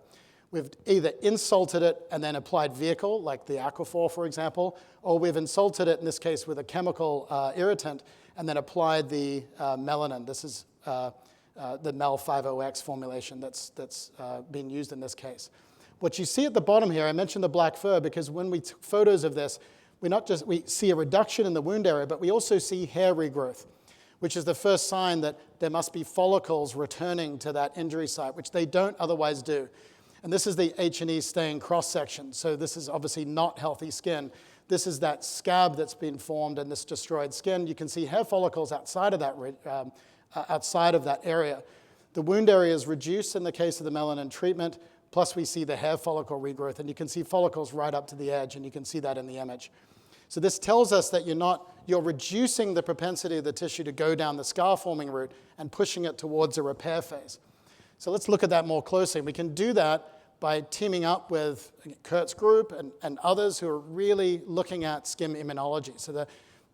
We've either insulted it and then applied vehicle, like the Aquaphor, for example, or we've insulted it, in this case, with a chemical irritant, and then applied the melanin. This is the MEL50X formulation that's being used in this case. What you see at the bottom here, I mentioned the black fur because when we took photos of this, we see a reduction in the wound area, but we also see hair regrowth, which is the first sign that there must be follicles returning to that injury site, which they don't otherwise do. And this is the H&E stain cross-section. So this is obviously not healthy skin. This is that scab that's been formed in this destroyed skin. You can see hair follicles outside of that area. The wound area is reduced in the case of the melanin treatment, plus we see the hair follicle regrowth, and you can see follicles right up to the edge, and you can see that in the image. So this tells us that you're not you're reducing the propensity of the tissue to go down the scar-forming route and pushing it towards a repair phase. So let's look at that more closely. We can do that by teaming up with Kurt's group and others who are really looking at skin immunology. So the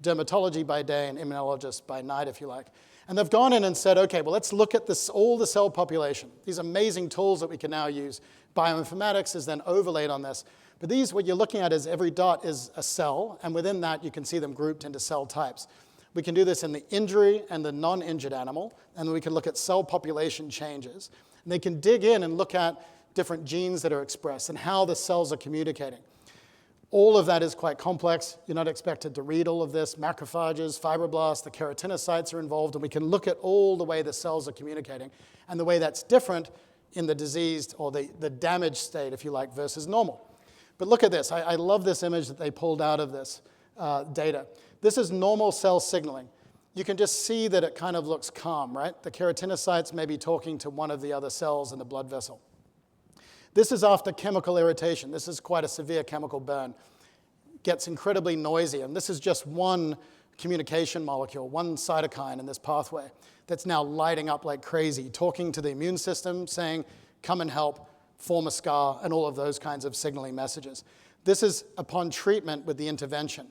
dermatology by day and immunologists by night, if you like. And they've gone in and said, okay, well, let's look at all the cell population. These amazing tools that we can now use. Bioinformatics is then overlaid on this. But these, what you're looking at is every dot is a cell, and within that, you can see them grouped into cell types. We can do this in the injury and the non-injured animal, and then we can look at cell population changes. And they can dig in and look at different genes that are expressed and how the cells are communicating. All of that is quite complex. You're not expected to read all of this. Macrophages, fibroblasts, the keratinocytes are involved, and we can look at all the way the cells are communicating and the way that's different in the diseased or the damaged state, if you like, versus normal. But look at this. I love this image that they pulled out of this data. This is normal cell signaling. You can just see that it kind of looks calm, right? The keratinocytes may be talking to one of the other cells in the blood vessel. This is after chemical irritation. This is quite a severe chemical burn. Gets incredibly noisy, and this is just one communication molecule, one cytokine in this pathway that's now lighting up like crazy, talking to the immune system, saying, come and help, form a scar, and all of those kinds of signaling messages. This is upon treatment with the intervention.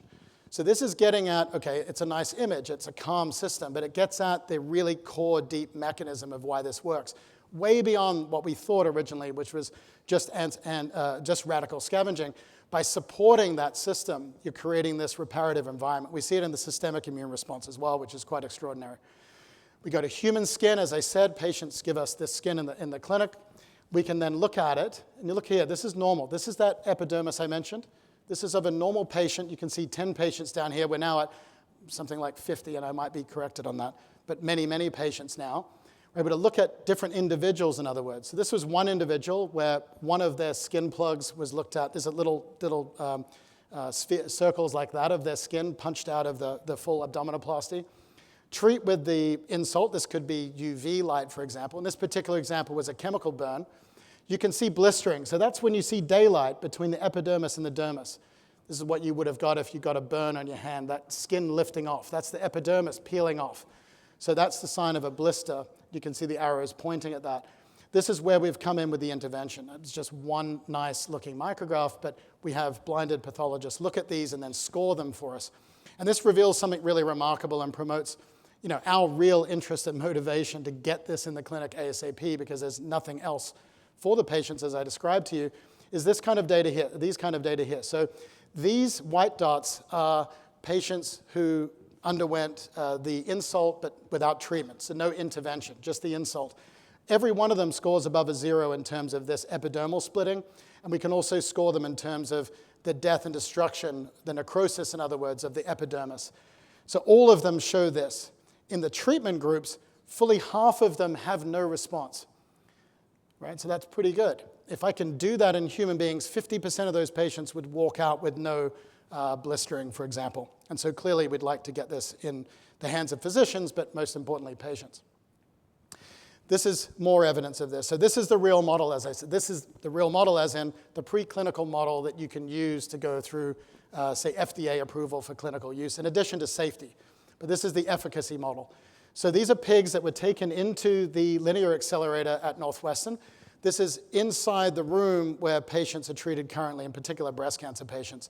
So this is getting at, okay, it's a nice image, it's a calm system, but it gets at the really core, deep mechanism of why this works. Way beyond what we thought originally, which was just radical scavenging. By supporting that system, you're creating this reparative environment. We see it in the systemic immune response as well, which is quite extraordinary. We go to human skin. As I said, patients give us this skin in the clinic. We can then look at it, and you look here, this is normal. This is that epidermis I mentioned. This is of a normal patient. You can see 10 patients down here. We're now at something like 50, and I might be corrected on that, but many, many patients now. We're able to look at different individuals, in other words. So this was one individual where one of their skin plugs was looked at. There's a little circles like that of their skin punched out of the full abdominoplasty. Treat with the insult. This could be UV light, for example. And this particular example was a chemical burn. You can see blistering. So that's when you see daylight between the epidermis and the dermis. This is what you would have got if you got a burn on your hand, that skin lifting off. That's the epidermis peeling off. So that's the sign of a blister. You can see the arrows pointing at that. This is where we've come in with the intervention. It's just one nice looking micrograph, but we have blinded pathologists look at these and then score them for us. And this reveals something really remarkable and promotes our real interest and motivation to get this in the clinic ASAP, because there's nothing else for the patients, as I described to you, is this kind of data here, these kind of data here. So these white dots are patients who underwent the insult but without treatment, so no intervention, just the insult. Every one of them scores above a 0 in terms of this epidermal splitting, and we can also score them in terms of the death and destruction, the necrosis, in other words, of the epidermis. So all of them show this. In the treatment groups, fully half of them have no response, right? So that's pretty good. If I can do that in human beings, 50% of those patients would walk out with no blistering, for example. And so clearly we'd like to get this in the hands of physicians, but most importantly, patients. This is more evidence of this. So this is the real model, as I said. This is the real model as in the preclinical model that you can use to go through, say, FDA approval for clinical use, in addition to safety. But this is the efficacy model. So these are pigs that were taken into the linear accelerator at Northwestern. This is inside the room where patients are treated currently, in particular breast cancer patients,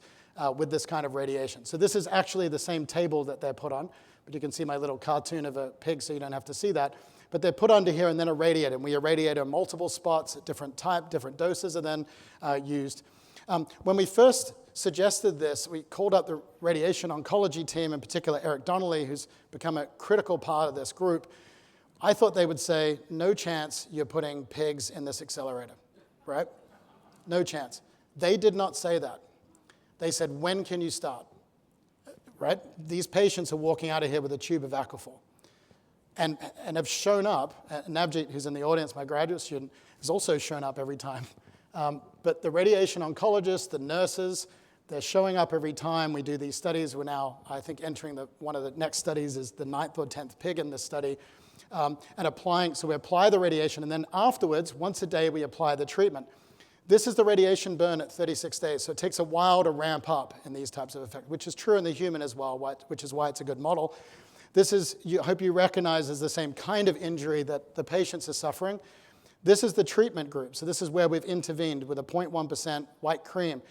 with this kind of radiation. So this is actually the same table that they're put on, but you can see my little cartoon of a pig, so you don't have to see that. But they're put onto here and then irradiated, and we irradiate on multiple spots at different doses are then used. When we first suggested this, we called up the radiation oncology team, in particular Eric Donnelly, who's become a critical part of this group. I thought they would say, no chance you're putting pigs in this accelerator, right? No chance. They did not say that. They said, when can you start, right? These patients are walking out of here with a tube of Aquaphor and have shown up. Navjeet, who's in the audience, my graduate student, has also shown up every time. But the radiation oncologists, the nurses, they're showing up every time we do these studies. We're now, I think, entering one of the next studies is the 9th or 10th pig in this study. And applying, so we apply the radiation, and then afterwards, once a day, we apply the treatment. This is the radiation burn at 36 days, so it takes a while to ramp up in these types of effects, which is true in the human as well, which is why it's a good model. This is, I hope you recognize, is the same kind of injury that the patients are suffering. This is the treatment group, so this is where we've intervened with a 0.1% white cream.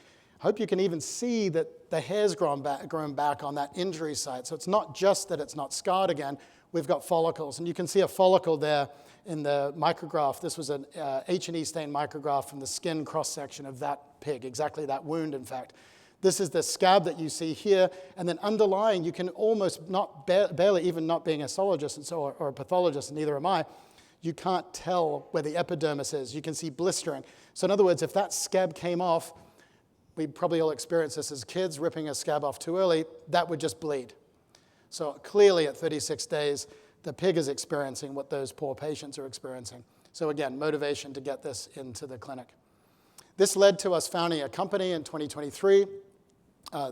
I hope you can even see that the hair's grown back on that injury site. So it's not just that it's not scarred again, we've got follicles. And you can see a follicle there in the micrograph. This was an H&E stain micrograph from the skin cross-section of that pig, exactly that wound, in fact. This is the scab that you see here, and then underlying, you can almost barely, even not being a histologist or a pathologist, and neither am I, you can't tell where the epidermis is. You can see blistering. So in other words, if that scab came off, we probably all experienced this as kids, ripping a scab off too early, that would just bleed. So clearly at 36 days, the pig is experiencing what those poor patients are experiencing. So again, motivation to get this into the clinic. This led to us founding a company in 2023.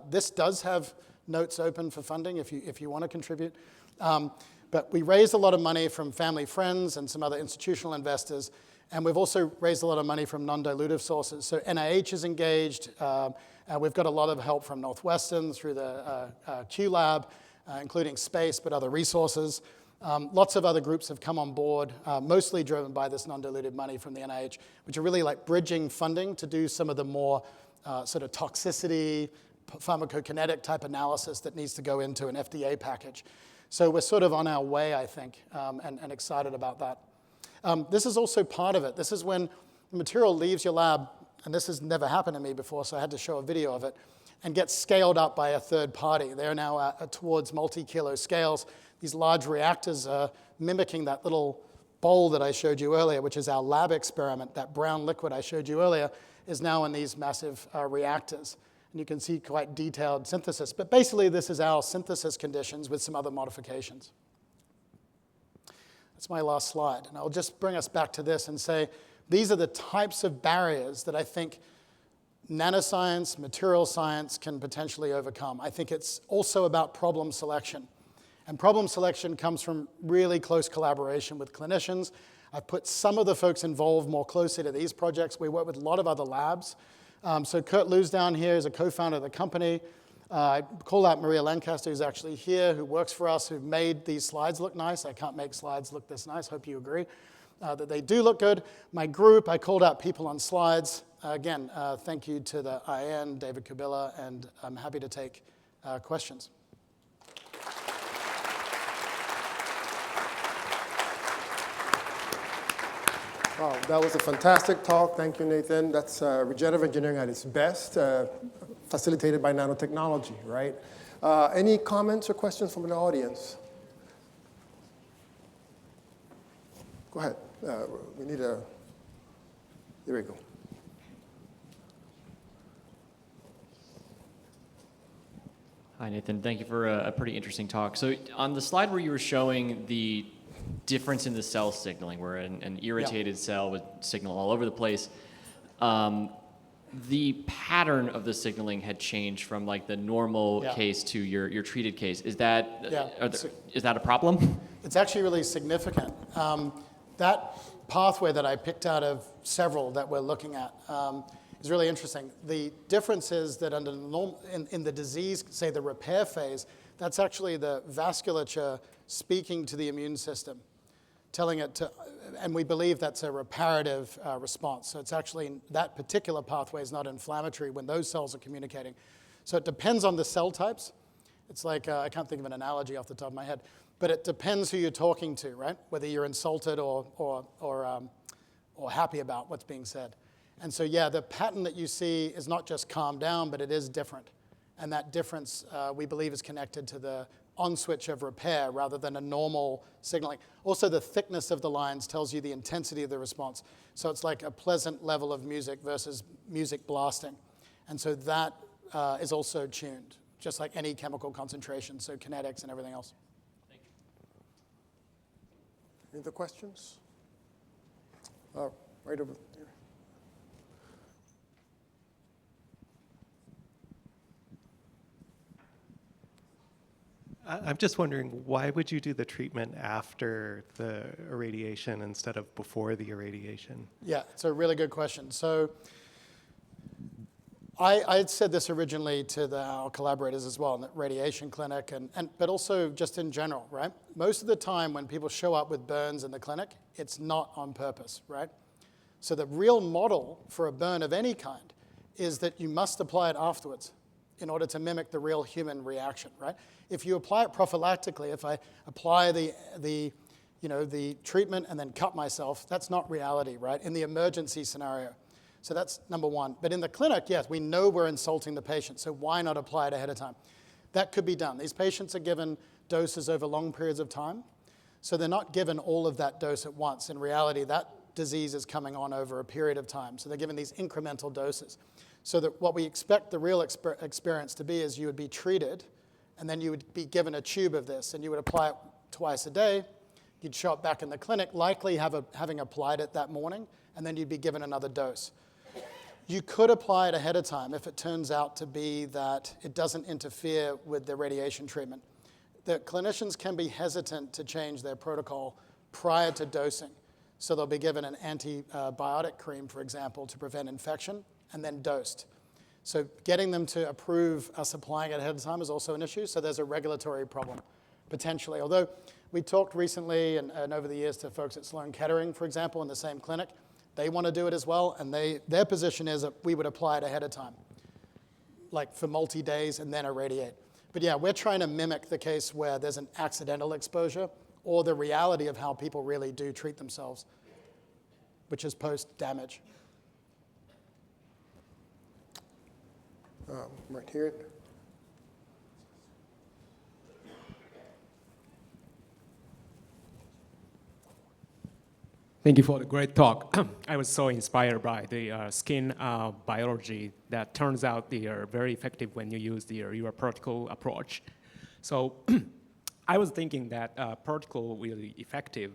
This does have notes open for funding if you want to contribute. But we raised a lot of money from family, friends, and some other institutional investors. And we've also raised a lot of money from non-dilutive sources. So NIH is engaged. We've got a lot of help from Northwestern through the Q Lab, including space, but other resources. Lots of other groups have come on board, mostly driven by this non-dilutive money from the NIH, which are really like bridging funding to do some of the more sort of toxicity, pharmacokinetic type analysis that needs to go into an FDA package. So we're sort of on our way, I think, and excited about that. This is also part of it. This is when the material leaves your lab, and this has never happened to me before, so I had to show a video of it, and gets scaled up by a third party. They're now towards multi-kilo scales. These large reactors are mimicking that little bowl that I showed you earlier, which is our lab experiment. That brown liquid I showed you earlier is now in these massive reactors. And you can see quite detailed synthesis. But basically, this is our synthesis conditions with some other modifications. That's my last slide. And I'll just bring us back to this and say, these are the types of barriers that I think nanoscience, material science can potentially overcome. I think it's also about problem selection. And problem selection comes from really close collaboration with clinicians. I've put some of the folks involved more closely to these projects. We work with a lot of other labs. So Kurt Liu's down here is a co-founder of the company. I call out Maria Lancaster, who's actually here, who works for us, who made these slides look nice. I can't make slides look this nice. Hope you agree that they do look good. My group, I called out people on slides. Again, thank you to the IIN, David Kabiller, and I'm happy to take questions. Wow, that was a fantastic talk. Thank you, Nathan. That's regenerative engineering at its best, facilitated by nanotechnology, right? Any comments or questions from the audience? Go ahead. We need a, there we go. Hi, Nathan. Thank you for a pretty interesting talk. So on the slide where you were showing the difference in the cell signaling, where an irritated cell would signal all over the place, the pattern of the signaling had changed from like the normal case to your treated case. Is that is that a problem? It's actually really significant. That pathway that I picked out of several that we're looking at is really interesting. The difference is that under in the disease, say the repair phase, that's actually the vasculature speaking to the immune system, telling it to, and we believe that's a reparative response. So it's actually, that particular pathway is not inflammatory when those cells are communicating. So it depends on the cell types. It's like, I can't think of an analogy off the top of my head, but it depends who you're talking to, right? Whether you're insulted or happy about what's being said. And so, yeah, the pattern that you see is not just calm down, but it is different. And that difference, we believe, is connected to the on-switch of repair rather than a normal signaling. Also, the thickness of the lines tells you the intensity of the response. So it's like a pleasant level of music versus music blasting. And so that is also tuned, just like any chemical concentration, so kinetics and everything else. Thank you. Any other questions? Right over there. I'm just wondering, why would you do the treatment after the irradiation instead of before the irradiation? Yeah, it's a really good question. So I had said this originally to our collaborators as well in the radiation clinic, but also just in general, right? Most of the time when people show up with burns in the clinic, it's not on purpose, right? So the real model for a burn of any kind is that you must apply it afterwards in order to mimic the real human reaction, right? If you apply it prophylactically, if I apply the treatment and then cut myself, that's not reality, right? In the emergency scenario. So that's number one. But in the clinic, yes, we know we're insulting the patient, so why not apply it ahead of time? That could be done. These patients are given doses over long periods of time, so they're not given all of that dose at once. In reality, that disease is coming on over a period of time, so they're given these incremental doses. So that what we expect the real experience to be is you would be treated, and then you would be given a tube of this, and you would apply it twice a day. You'd show up back in the clinic, likely having applied it that morning, and then you'd be given another dose. You could apply it ahead of time if it turns out to be that it doesn't interfere with the radiation treatment. The clinicians can be hesitant to change their protocol prior to dosing. So they'll be given an antibiotic cream, for example, to prevent infection, and then dosed. So getting them to approve us applying it ahead of time is also an issue, so there's a regulatory problem, potentially. Although we talked recently and over the years to folks at Sloan Kettering, for example, in the same clinic. They want to do it as well, and their position is that we would apply it ahead of time, like for multi-days and then irradiate. But yeah, we're trying to mimic the case where there's an accidental exposure or the reality of how people really do treat themselves, which is post-damage. Right here. Thank you for the great talk. I was so inspired by the skin biology that turns out they are very effective when you use your particle approach. So I was thinking that particle will be effective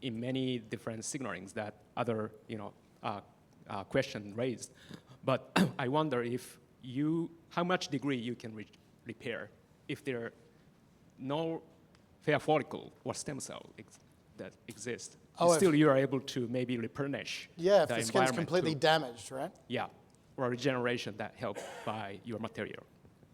in many different signalings that other question raised. But I wonder if how much degree you can repair if there are no fair follicle or stem cell that exist. Still, you are able to maybe replenish Yeah, if the the skin's environment completely too. damaged, right? Yeah, or regeneration that helped by your material.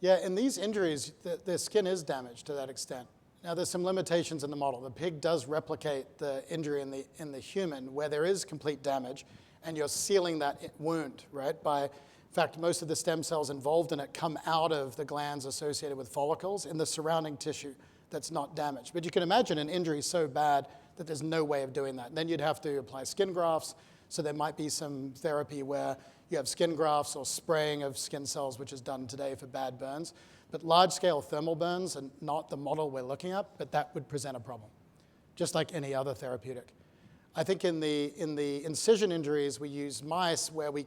Yeah, in these injuries, the skin is damaged to that extent. Now, there's some limitations in the model. The pig does replicate the injury in the human where there is complete damage, and you're sealing that wound, right? In fact, most of the stem cells involved in it come out of the glands associated with follicles in the surrounding tissue that's not damaged. But you can imagine an injury so bad that there's no way of doing that. And then you'd have to apply skin grafts, so there might be some therapy where you have skin grafts or spraying of skin cells, which is done today for bad burns. But large-scale thermal burns are not the model we're looking at, but that would present a problem, just like any other therapeutic. I think in the incision injuries, we use mice where we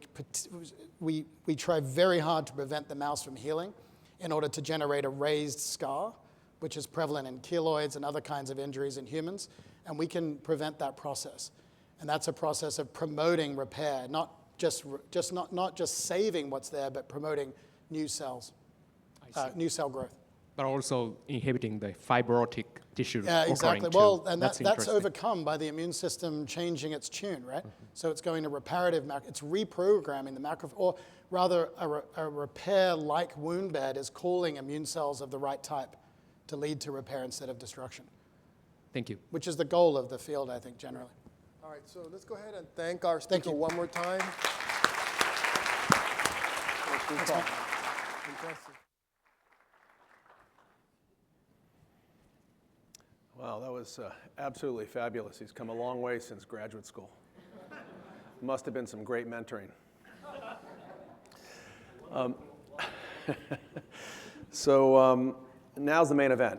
try very hard to prevent the mouse from healing in order to generate a raised scar, which is prevalent in keloids and other kinds of injuries in humans, and we can prevent that process. And that's a process of promoting repair, not just saving what's there, but promoting new cells, new cell growth. But also inhibiting the fibrotic tissue. Yeah, exactly. Too. Well, and that's interesting. overcome by the immune system changing its tune, right? Mm-hmm. So it's going to reparative, it's reprogramming the macrophage, or rather a repair-like wound bed is calling immune cells of the right type to lead to repair instead of destruction. Thank you. Which is the goal of the field, I think, generally. All right, so let's go ahead and thank our speaker one more time. Fantastic. Wow, that was absolutely fabulous. He's come a long way since graduate school. Must have been some great mentoring. Now's the main event.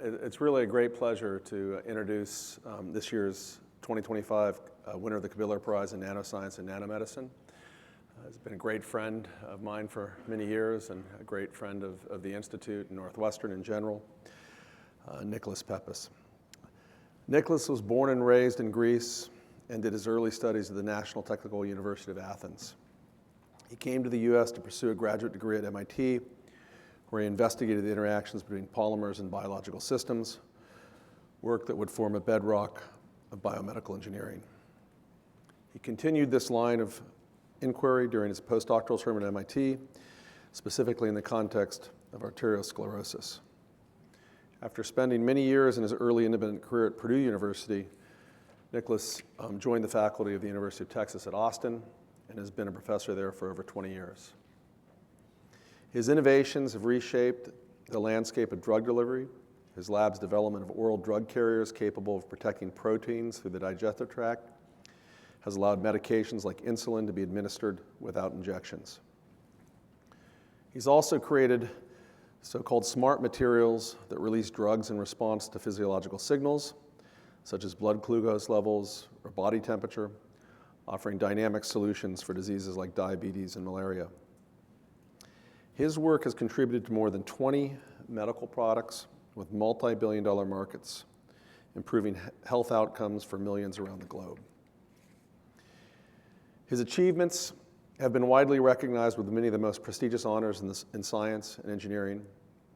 It's really a great pleasure to introduce this year's 2025 winner of the Kabiller Prize in Nanoscience and Nanomedicine. He's been a great friend of mine for many years and a great friend of the Institute and Northwestern in general, Nicholas Peppas. Nicholas was born and raised in Greece and did his early studies at the National Technical University of Athens. He came to the US to pursue a graduate degree at MIT, where he investigated the interactions between polymers and biological systems, work that would form a bedrock of biomedical engineering. He continued this line of inquiry during his postdoctoral term at MIT, specifically in the context of arteriosclerosis. After spending many years in his early independent career at Purdue University, Nicholas joined the faculty of the University of Texas at Austin and has been a professor there for over 20 years. His innovations have reshaped the landscape of drug delivery. His lab's development of oral drug carriers capable of protecting proteins through the digestive tract has allowed medications like insulin to be administered without injections. He's also created so-called smart materials that release drugs in response to physiological signals, such as blood glucose levels or body temperature, offering dynamic solutions for diseases like diabetes and malaria. His work has contributed to more than 20 medical products with multi-billion-dollar markets, improving health outcomes for millions around the globe. His achievements have been widely recognized with many of the most prestigious honors in science and engineering.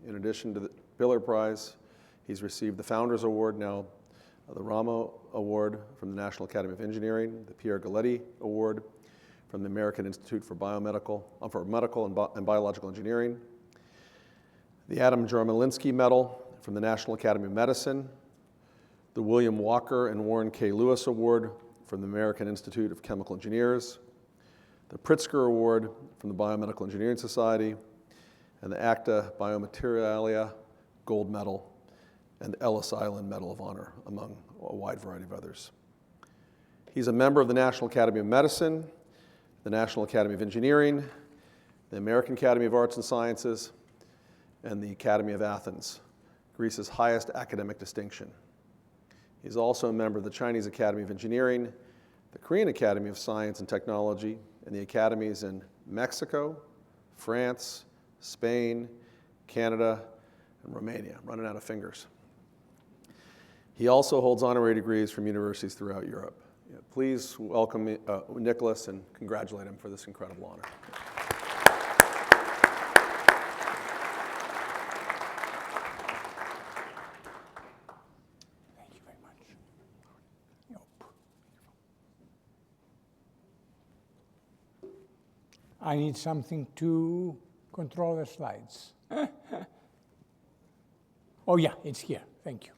In addition to the Kabiller Prize, he's received the Founders Award, now the Ramo Award from the National Academy of Engineering, the Pierre Galletti Award from the American Institute for Medical and Biological Engineering, the Adam Jarmolinsky Medal from the National Academy of Medicine, the William Walker and Warren K. Lewis Award from the American Institute of Chemical Engineers, the Pritzker Award from the Biomedical Engineering Society, and the Acta Biomaterialia Gold Medal and Ellis Island Medal of Honor, among a wide variety of others. He's a member of the National Academy of Medicine, the National Academy of Engineering, the American Academy of Arts and Sciences, and the Academy of Athens, Greece's highest academic distinction. He's also a member of the Chinese Academy of Engineering, the Korean Academy of Science and Technology, and the academies in Mexico, France, Spain, Canada, and Romania. I'm running out of fingers. He also holds honorary degrees from universities throughout Europe. Please welcome Nicholas and congratulate him for this incredible honor. Thank you very much. I need something to control the slides. Oh yeah, it's here. Thank you.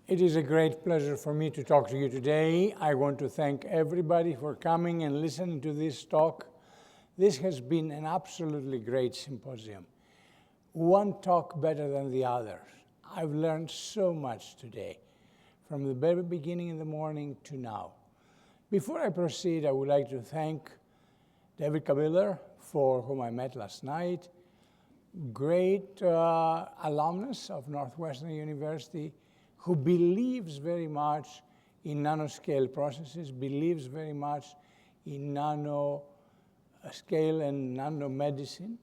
It is a great pleasure for me to talk to you today. I want to thank everybody for coming and listening to this talk. This has been an absolutely great symposium. One talk better than the others. I've learned so much today, from the very beginning in the morning to now. Before I proceed, I would like to thank David Kabiller, for whom I met last night, great alumnus of Northwestern University, who believes very much in nanoscale processes, believes very much in nanoscale and nanomedicine.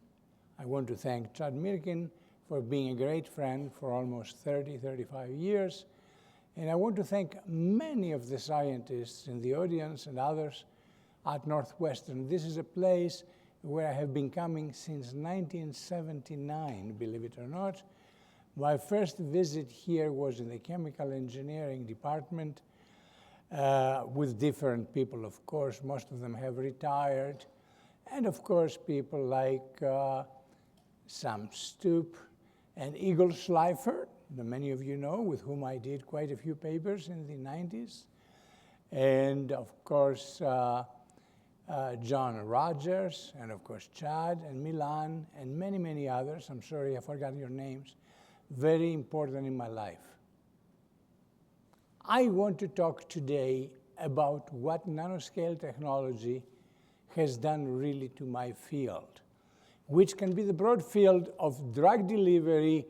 I want to thank Chad Mirkin for being a great friend for almost 30, 35 years. And I want to thank many of the scientists in the audience and others at Northwestern. This is a place where I have been coming since 1979, believe it or not. My first visit here was in the chemical engineering department with different people, of course. Most of them have retired. And of course, people like Sam Stoop and Eagle Schleifer, that many of you know, with whom I did quite a few papers in the 90s. And of course, John Rogers, and of course, Chad and Milan, and many, many others. I'm sorry I forgot your names. Very important in my life. I want to talk today about what nanoscale technology has done really to my field, which can be the broad field of drug delivery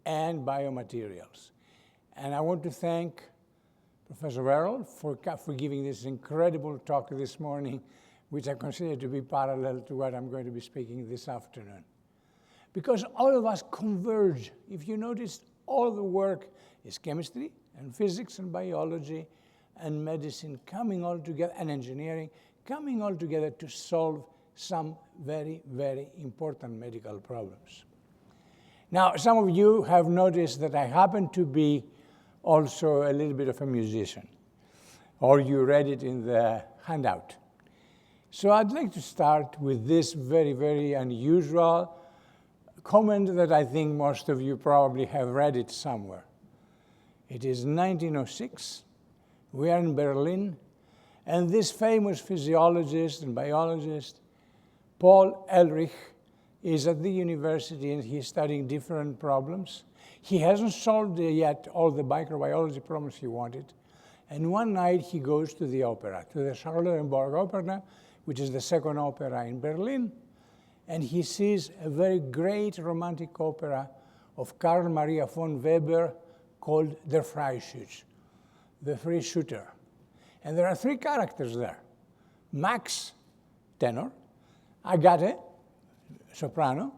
and biomaterials. And I want to thank Professor Verrill for giving this incredible talk this morning, which I consider to be parallel to what I'm going to be speaking this afternoon. Because all of us converge. If you notice, all the work is chemistry and physics and biology and medicine coming all together, and engineering, coming all together to solve some very, very important medical problems. Now, some of you have noticed that I happen to be also a little bit of a musician. or you read it in the handout. So I'd like to start with this very, very unusual comment that I think most of you probably have read it somewhere. It is 1906. We are in Berlin, and this famous physiologist and biologist, Paul Ehrlich, is at the university and he's studying different problems. He hasn't solved yet all the microbiology problems he wanted. And one night he goes to the opera, to the Charlottenburg Opera, which is the second opera in Berlin, and he sees a very great romantic opera of Karl Maria von Weber called Der Freischütz, the free shooter. And there are three characters there: Max, tenor; Agathe, soprano;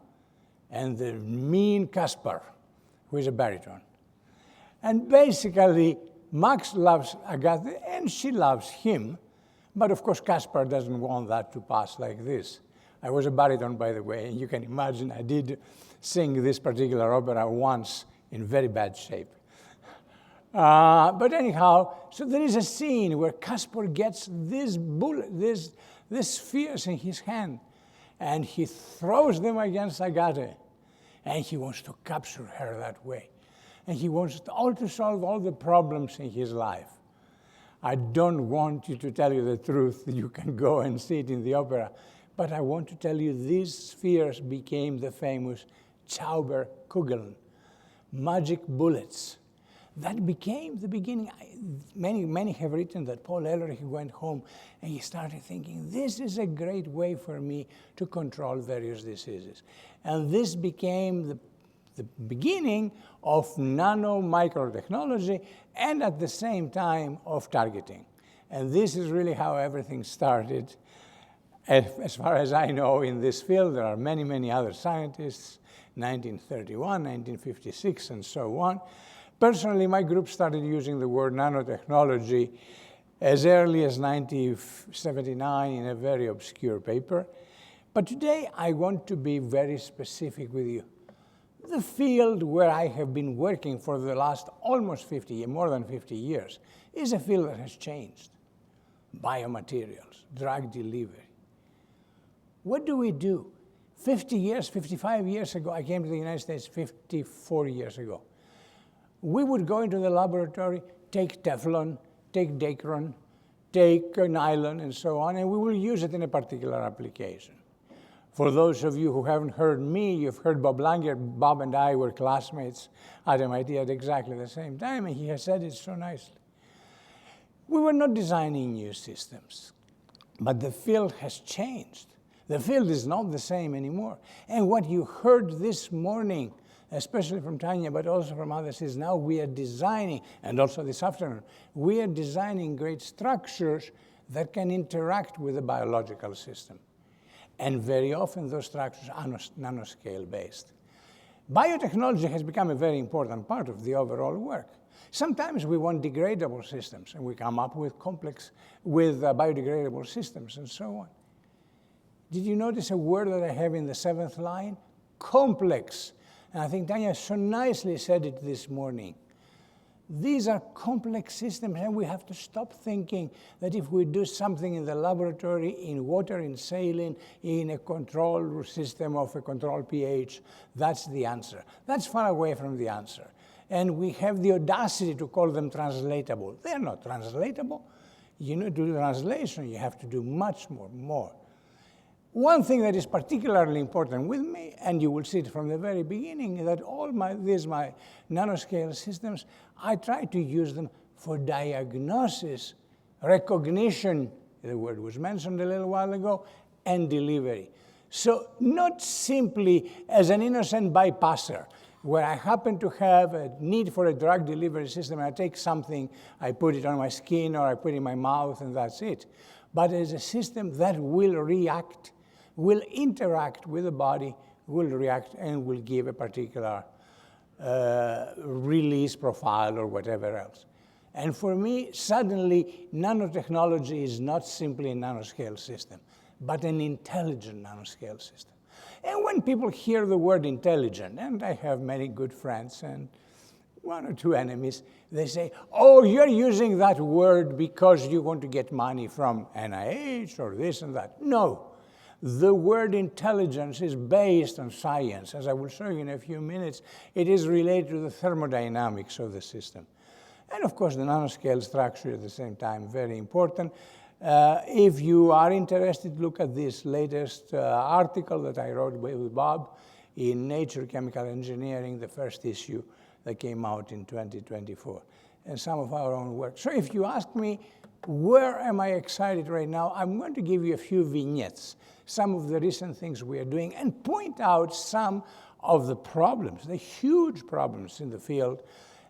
and the mean Caspar, who is a baritone. And basically, Max loves Agathe, and she loves him. But of course, Caspar doesn't want that to pass like this. I was a baritone, by the way, and you can imagine I did sing this particular opera once in very bad shape. But anyhow, so there is a scene where Caspar gets this bullet, these spheres in his hand, and he throws them against Agathe, and he wants to capture her that way. And he wants to solve all the problems in his life. I don't want you to tell you the truth. You can go and see it in the opera. But I want to tell you these spheres became the famous Zauberkugeln, magic bullets. That became the beginning. Many have written that Paul Ehrlich went home and he started thinking, this is a great way for me to control various diseases. And this became the beginning of nano-microtechnology and at the same time of targeting. And this is really how everything started. As far as I know, in this field, there are many, many other scientists, 1931, 1956, and so on. Personally, my group started using the word nanotechnology as early as 1979 in a very obscure paper. But today, I want to be very specific with you. The field where I have been working for the last almost 50 years, more than 50 years, is a field that has changed. Biomaterials, drug delivery. What do we do? 50 years, 55 years ago, I came to the United States 54 years ago. We would go into the laboratory, take Teflon, take Dacron, take nylon, and so on, and we will use it in a particular application. For those of you who haven't heard me, you've heard Bob Langer. Bob and I were classmates at MIT at exactly the same time, and he has said it so nicely. We were not designing new systems, but the field has changed. The field is not the same anymore. And what you heard this morning, especially from Tanya, but also from others, is now we are designing, and also this afternoon, we are designing great structures that can interact with the biological system. And very often those structures are nanoscale based. Biotechnology has become a very important part of the overall work. Sometimes we want degradable systems, and we come up with biodegradable systems and so on. Did you notice a word that I have in the 7th line? Complex. And I think Tanya so nicely said it this morning. These are complex systems, and we have to stop thinking that if we do something in the laboratory, in water, in saline, in a control system of a controlled pH, that's the answer. That's far away from the answer. And we have the audacity to call them translatable. They're not translatable. You know, to do translation, you have to do much more. One thing that is particularly important with me, and you will see it from the very beginning, is that all these nanoscale systems, I try to use them for diagnosis, recognition, the word was mentioned a little while ago, and delivery. So not simply as an innocent bypasser, where I happen to have a need for a drug delivery system, and I take something, I put it on my skin, or I put it in my mouth, and that's it. But as a system that will react, will interact with the body, will react, and will give a particular release profile or whatever else. And for me, suddenly, nanotechnology is not simply a nanoscale system, but an intelligent nanoscale system. And when people hear the word intelligent, and I have many good friends, and one or two enemies, they say, oh, you're using that word because you want to get money from NIH or this and that. No. The word intelligence is based on science. As I will show you in a few minutes, it is related to the thermodynamics of the system. And of course, the nanoscale structure at the same time, very important. If you are interested, look at this latest article that I wrote with Bob in Nature Chemical Engineering, the first issue that came out in 2024, and some of our own work. So if you ask me, where am I excited right now? I'm going to give you a few vignettes, some of the recent things we are doing, and point out some of the problems, the huge problems in the field,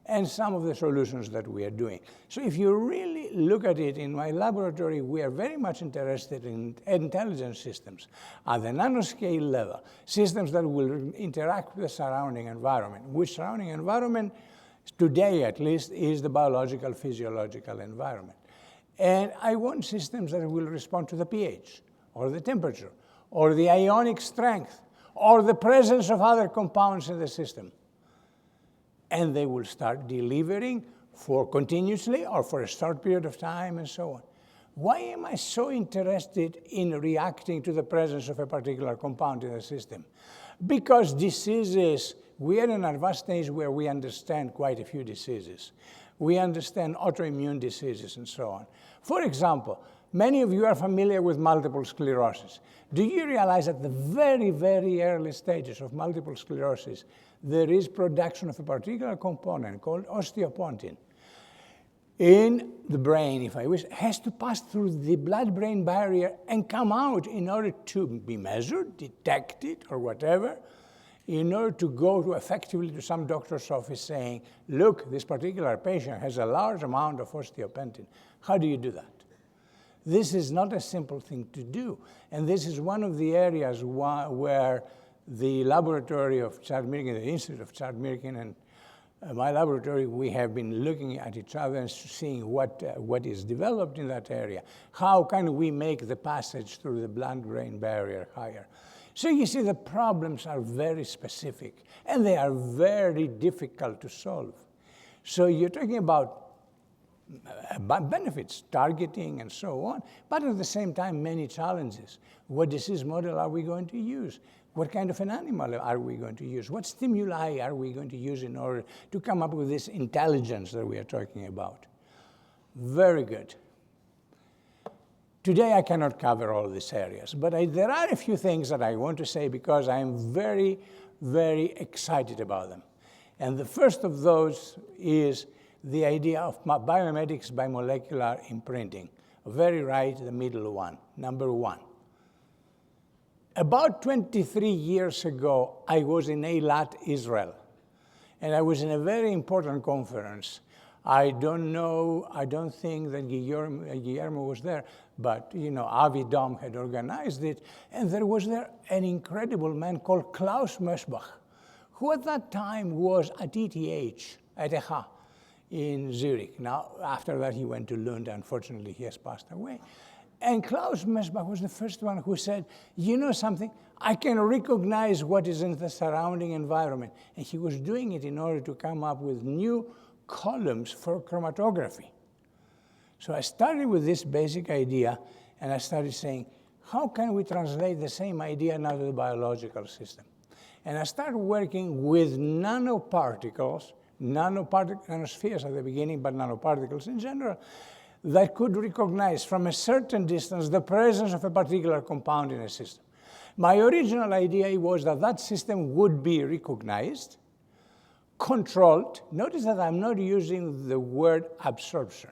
and some of the solutions that we are doing. So if you really look at it, in my laboratory, we are very much interested in intelligent systems at the nanoscale level, systems that will interact with the surrounding environment, which surrounding environment, today at least, is the biological, physiological environment. And I want systems that will respond to the pH, or the temperature, or the ionic strength, or the presence of other compounds in the system. And they will start delivering for continuously or for a short period of time and so on. Why am I so interested in reacting to the presence of a particular compound in the system? Because diseases, we are in an advanced stage where we understand quite a few diseases. We understand autoimmune diseases and so on. For example, many of you are familiar with multiple sclerosis. Do you realize at the very, very early stages of multiple sclerosis, there is production of a particular component called osteopontin in the brain, if I wish, has to pass through the blood-brain barrier and come out in order to be measured, detected, or whatever, in order to go to effectively to some doctor's office saying, look, this particular patient has a large amount of osteopontin. How do you do that? This is not a simple thing to do. And this is one of the areas where the laboratory of Charles Mirkin, the Institute of Charles Mirkin, and my laboratory, we have been looking at each other and seeing what is developed in that area. How can we make the passage through the blood-brain barrier higher? So you see, the problems are very specific, and they are very difficult to solve. So you're talking about benefits, targeting, and so on, but at the same time, many challenges. What disease model are we going to use? What kind of an animal are we going to use? What stimuli are we going to use in order to come up with this intelligence that we are talking about? Very good. Today, I cannot cover all these areas, but there are a few things that I want to say because I'm very, very excited about them. And the first of those is the idea of biomimetics by molecular imprinting. Very right, the middle one, number one. About 23 years ago, I was in Eilat, Israel, and I was in a very important conference. I don't think that Guillermo was there, but Avi Dom had organized it, and there was there an incredible man called Klaus Möschbach, who at that time was at ETH, at ETH in Zurich. Now, after that, he went to Lund. Unfortunately, he has passed away. And Klaus Möschbach was the first one who said, you know something, I can recognize what is in the surrounding environment. And he was doing it in order to come up with new columns for chromatography. So I started with this basic idea, and I started saying, how can we translate the same idea now to the biological system? And I started working with nanoparticles, nanospheres at the beginning, but nanoparticles in general, that could recognize from a certain distance the presence of a particular compound in a system. My original idea was that that system would be recognized, controlled. Notice that I'm not using the word absorption,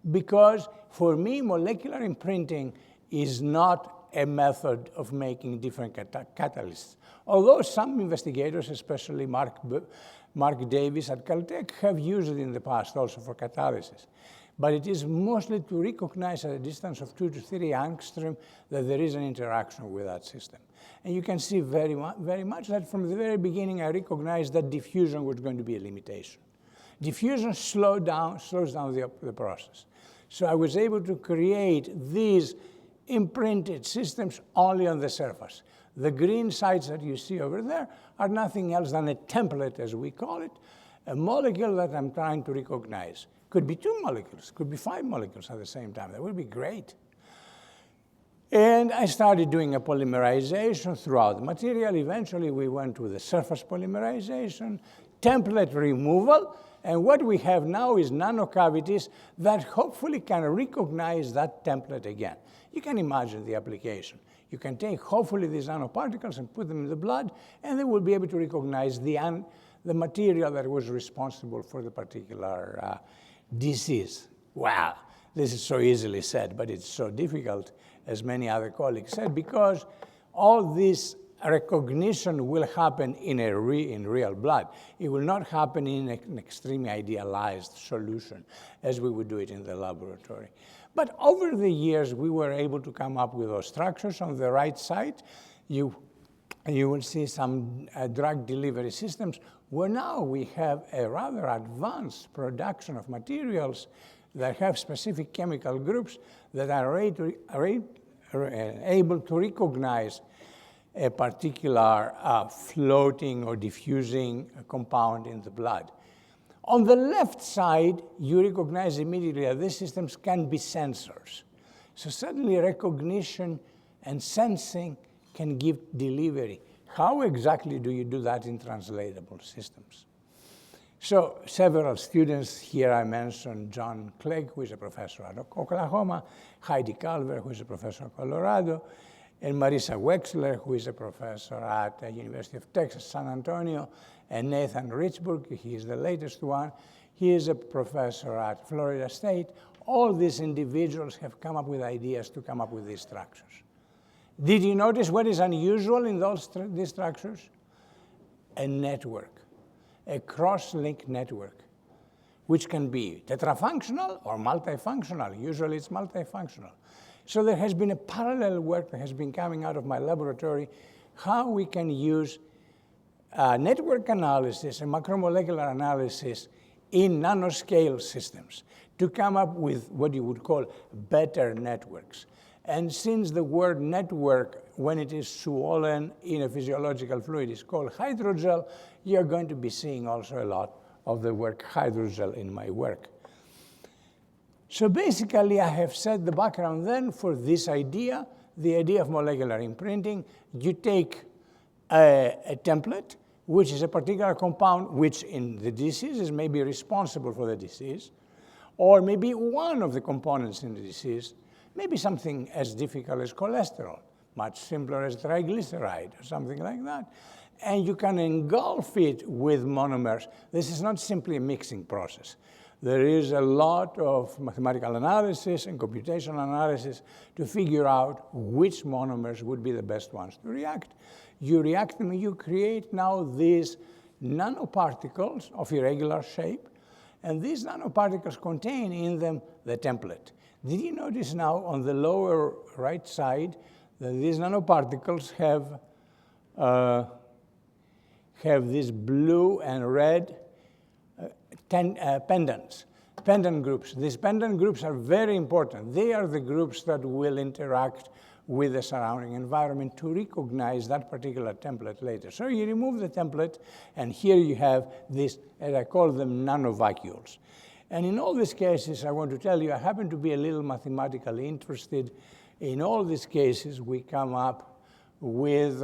because for me, molecular imprinting is not a method of making different catalysts. Although some investigators, especially Mark Davis at Caltech, have used it in the past also for catalysis. But it is mostly to recognize at a distance of 2 to 3 angstrom that there is an interaction with that system. And you can see very much that from the very beginning, I recognized that diffusion was going to be a limitation. Diffusion slows down the process. So I was able to create these imprinted systems only on the surface. The green sites that you see over there are nothing else than a template, as we call it, a molecule that I'm trying to recognize. Could be 2 molecules, could be 5 molecules at the same time. That would be great. And I started doing a polymerization throughout the material. Eventually, we went with the surface polymerization, template removal, and what we have now is nanocavities that hopefully can recognize that template again. You can imagine the application. You can take, hopefully, these nanoparticles and put them in the blood, and they will be able to recognize the material that was responsible for the particular disease. Wow, this is so easily said, but it's so difficult, as many other colleagues said, because all this recognition will happen in real blood. It will not happen in an extremely idealized solution, as we would do it in the laboratory. But over the years, we were able to come up with those structures. On the right side, you will see some drug delivery systems, where now we have a rather advanced production of materials that have specific chemical groups that are able to recognize a particular floating or diffusing compound in the blood. On the left side, you recognize immediately that these systems can be sensors. So suddenly recognition and sensing can give delivery. How exactly do you do that in translatable systems? So several students here, I mentioned John Clegg, who is a professor at Oklahoma, Heidi Calver, who is a professor at Colorado, and Marisa Wexler, who is a professor at the University of Texas, San Antonio, and Nathan Richburg, he is the latest one. He is a professor at Florida State. All these individuals have come up with ideas to come up with these structures. Did you notice what is unusual in these structures? A network, a cross-link network, which can be tetrafunctional or multifunctional. Usually it's multifunctional. So there has been a parallel work that has been coming out of my laboratory, how we can use network analysis and macromolecular analysis in nanoscale systems to come up with what you would call better networks. And since the word network, when it is swollen in a physiological fluid, is called hydrogel, you're going to be seeing also a lot of the word hydrogel in my work. So basically, I have set the background then for this idea, the idea of molecular imprinting. You take a template, which is a particular compound, which in the diseases may be responsible for the disease, or maybe one of the components in the disease, maybe something as difficult as cholesterol, much simpler as triglyceride, or something like that. And you can engulf it with monomers. This is not simply a mixing process. There is a lot of mathematical analysis and computational analysis to figure out which monomers would be the best ones to react. You react them, you create now these nanoparticles of irregular shape, and these nanoparticles contain in them the template. Did you notice now on the lower right side that these nanoparticles have these blue and red pendants, pendant groups. These pendant groups are very important. They are the groups that will interact with the surrounding environment to recognize that particular template later. So you remove the template, and here you have this, as I call them, nanovacuoles. And in all these cases, I want to tell you, I happen to be a little mathematically interested. In all these cases, we come up with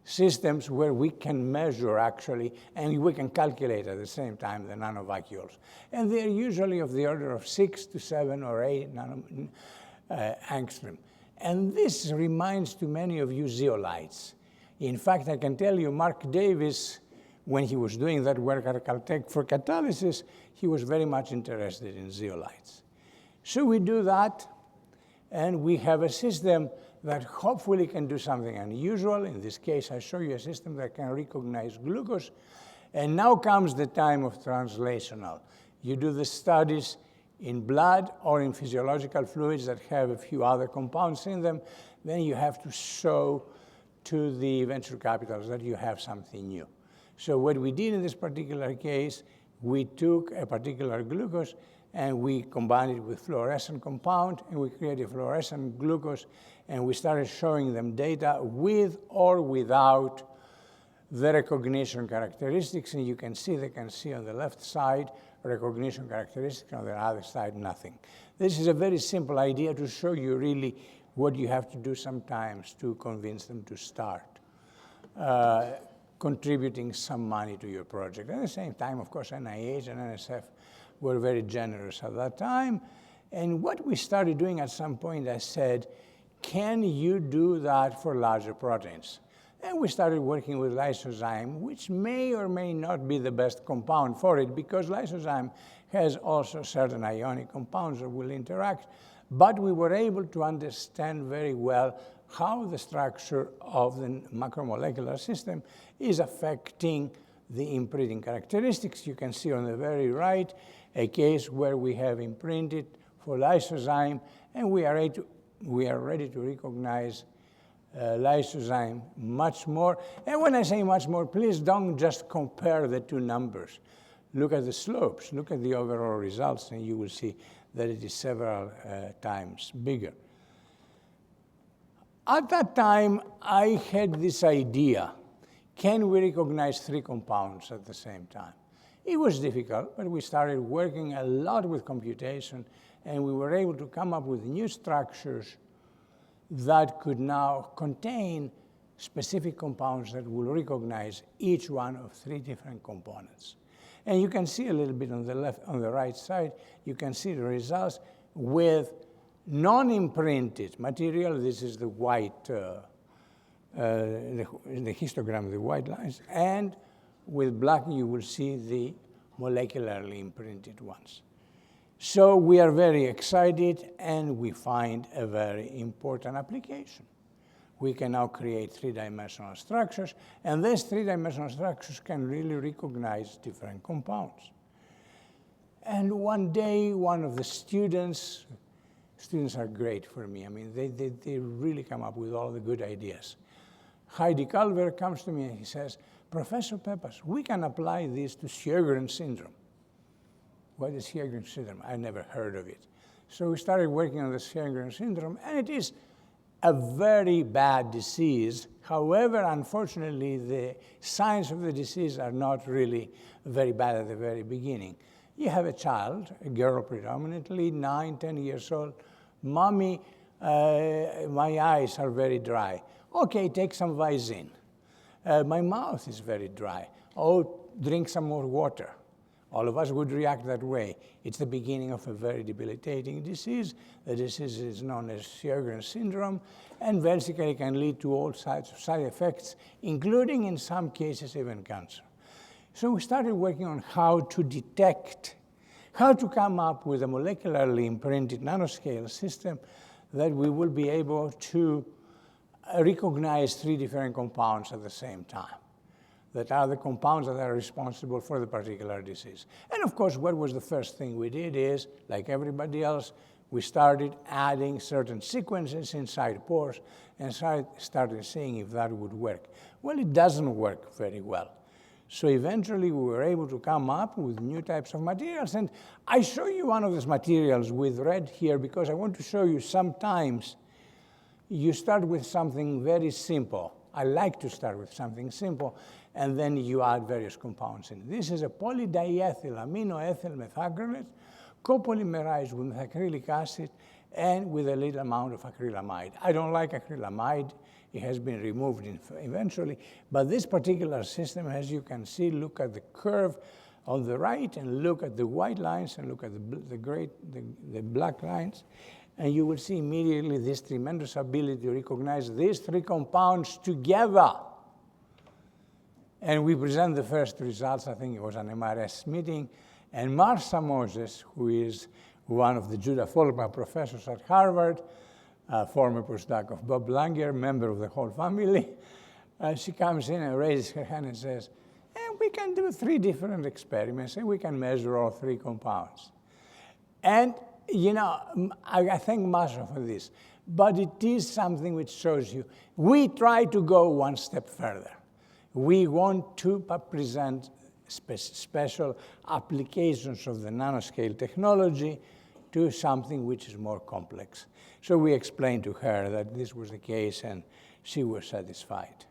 systems where we can measure actually, and we can calculate at the same time the nanovacuoles. And they're usually of the order of 6 to 7 or 8 angstrom. And this reminds to many of you zeolites. In fact, I can tell you Mark Davis, when he was doing that work at Caltech for catalysis, he was very much interested in zeolites. So we do that, and we have a system that hopefully can do something unusual. In this case, I show you a system that can recognize glucose. And now comes the time of translational. You do the studies in blood or in physiological fluids that have a few other compounds in them. Then you have to show to the venture capitals that you have something new. So what we did in this particular case, we took a particular glucose and we combined it with fluorescent compound, and we created fluorescent glucose, and we started showing them data with or without the recognition characteristics, and you can see, they can see on the left side recognition characteristics, on the other side nothing. This is a very simple idea to show you really what you have to do sometimes to convince them to start contributing some money to your project. At the same time, of course, NIH and NSF were very generous at that time. And what we started doing at some point, I said, can you do that for larger proteins? And we started working with lysozyme, which may or may not be the best compound for it, because lysozyme has also certain ionic compounds that will interact. But we were able to understand very well how the structure of the macromolecular system is affecting the imprinting characteristics. You can see on the very right a case where we have imprinted for lysozyme, and we are ready to recognize lysozyme much more. And when I say much more, please don't just compare the two numbers. Look at the slopes, look at the overall results, and you will see that it is several times bigger. At that time, I had this idea, can we recognize 3 compounds at the same time? It was difficult, but we started working a lot with computation, and we were able to come up with new structures that could now contain specific compounds that will recognize each one of 3 different components. And you can see a little bit on the left, on the right side, you can see the results with non-imprinted material. This is the white, the histogram, the white lines, and with black you will see the molecularly imprinted ones. So we are very excited, and we find a very important application. We can now create 3-dimensional structures, and these 3-dimensional structures can really recognize different compounds. And one day, one of the students are great for me. I mean, they really come up with all the good ideas. Heidi Calver comes to me and he says, Professor Peppas, we can apply this to Sjögren's syndrome. What is Sjögren's syndrome? I never heard of it. So we started working on the Sjögren's syndrome, and it is a very bad disease. However, unfortunately, the signs of the disease are not really very bad at the very beginning. You have a child, a girl predominantly, 9, 10 years old. Mommy, my eyes are very dry. Okay, take some Visine. My mouth is very dry. Oh, drink some more water. All of us would react that way. It's the beginning of a very debilitating disease. The disease is known as Sjögren's syndrome, and basically can lead to all sorts of side effects, including in some cases even cancer. So we started working on how to detect, how to come up with a molecularly imprinted nanoscale system that we will be able to recognize 3 different compounds at the same time, that are the compounds that are responsible for the particular disease. And of course, what was the first thing we did is, like everybody else, we started adding certain sequences inside pores and started seeing if that would work. Well, it doesn't work very well. So eventually, we were able to come up with new types of materials. And I show you one of these materials with red here because I want to show you sometimes you start with something very simple. I like to start with something simple, and then you add various compounds in. This is a polydiethyl aminoethyl methacrylate, copolymerized with acrylic acid and with a little amount of acrylamide. I don't like acrylamide. It has been removed eventually. But this particular system, as you can see, look at the curve on the right and look at the white lines and look at the black lines. And you will see immediately this tremendous ability to recognize these 3 compounds together. And we present the first results, I think it was an MRS meeting. And Marcia Moses, who is one of the Judah Folkman professors at Harvard, former postdoc of Bob Langer, member of the whole family, she comes in and raises her hand and says, we can do 3 different experiments, and we can measure all 3 compounds. And you know, I thank Masha for this, but it is something which shows you, we try to go one step further. We want to present special applications of the nanoscale technology to something which is more complex. So we explained to her that this was the case, and she was satisfied.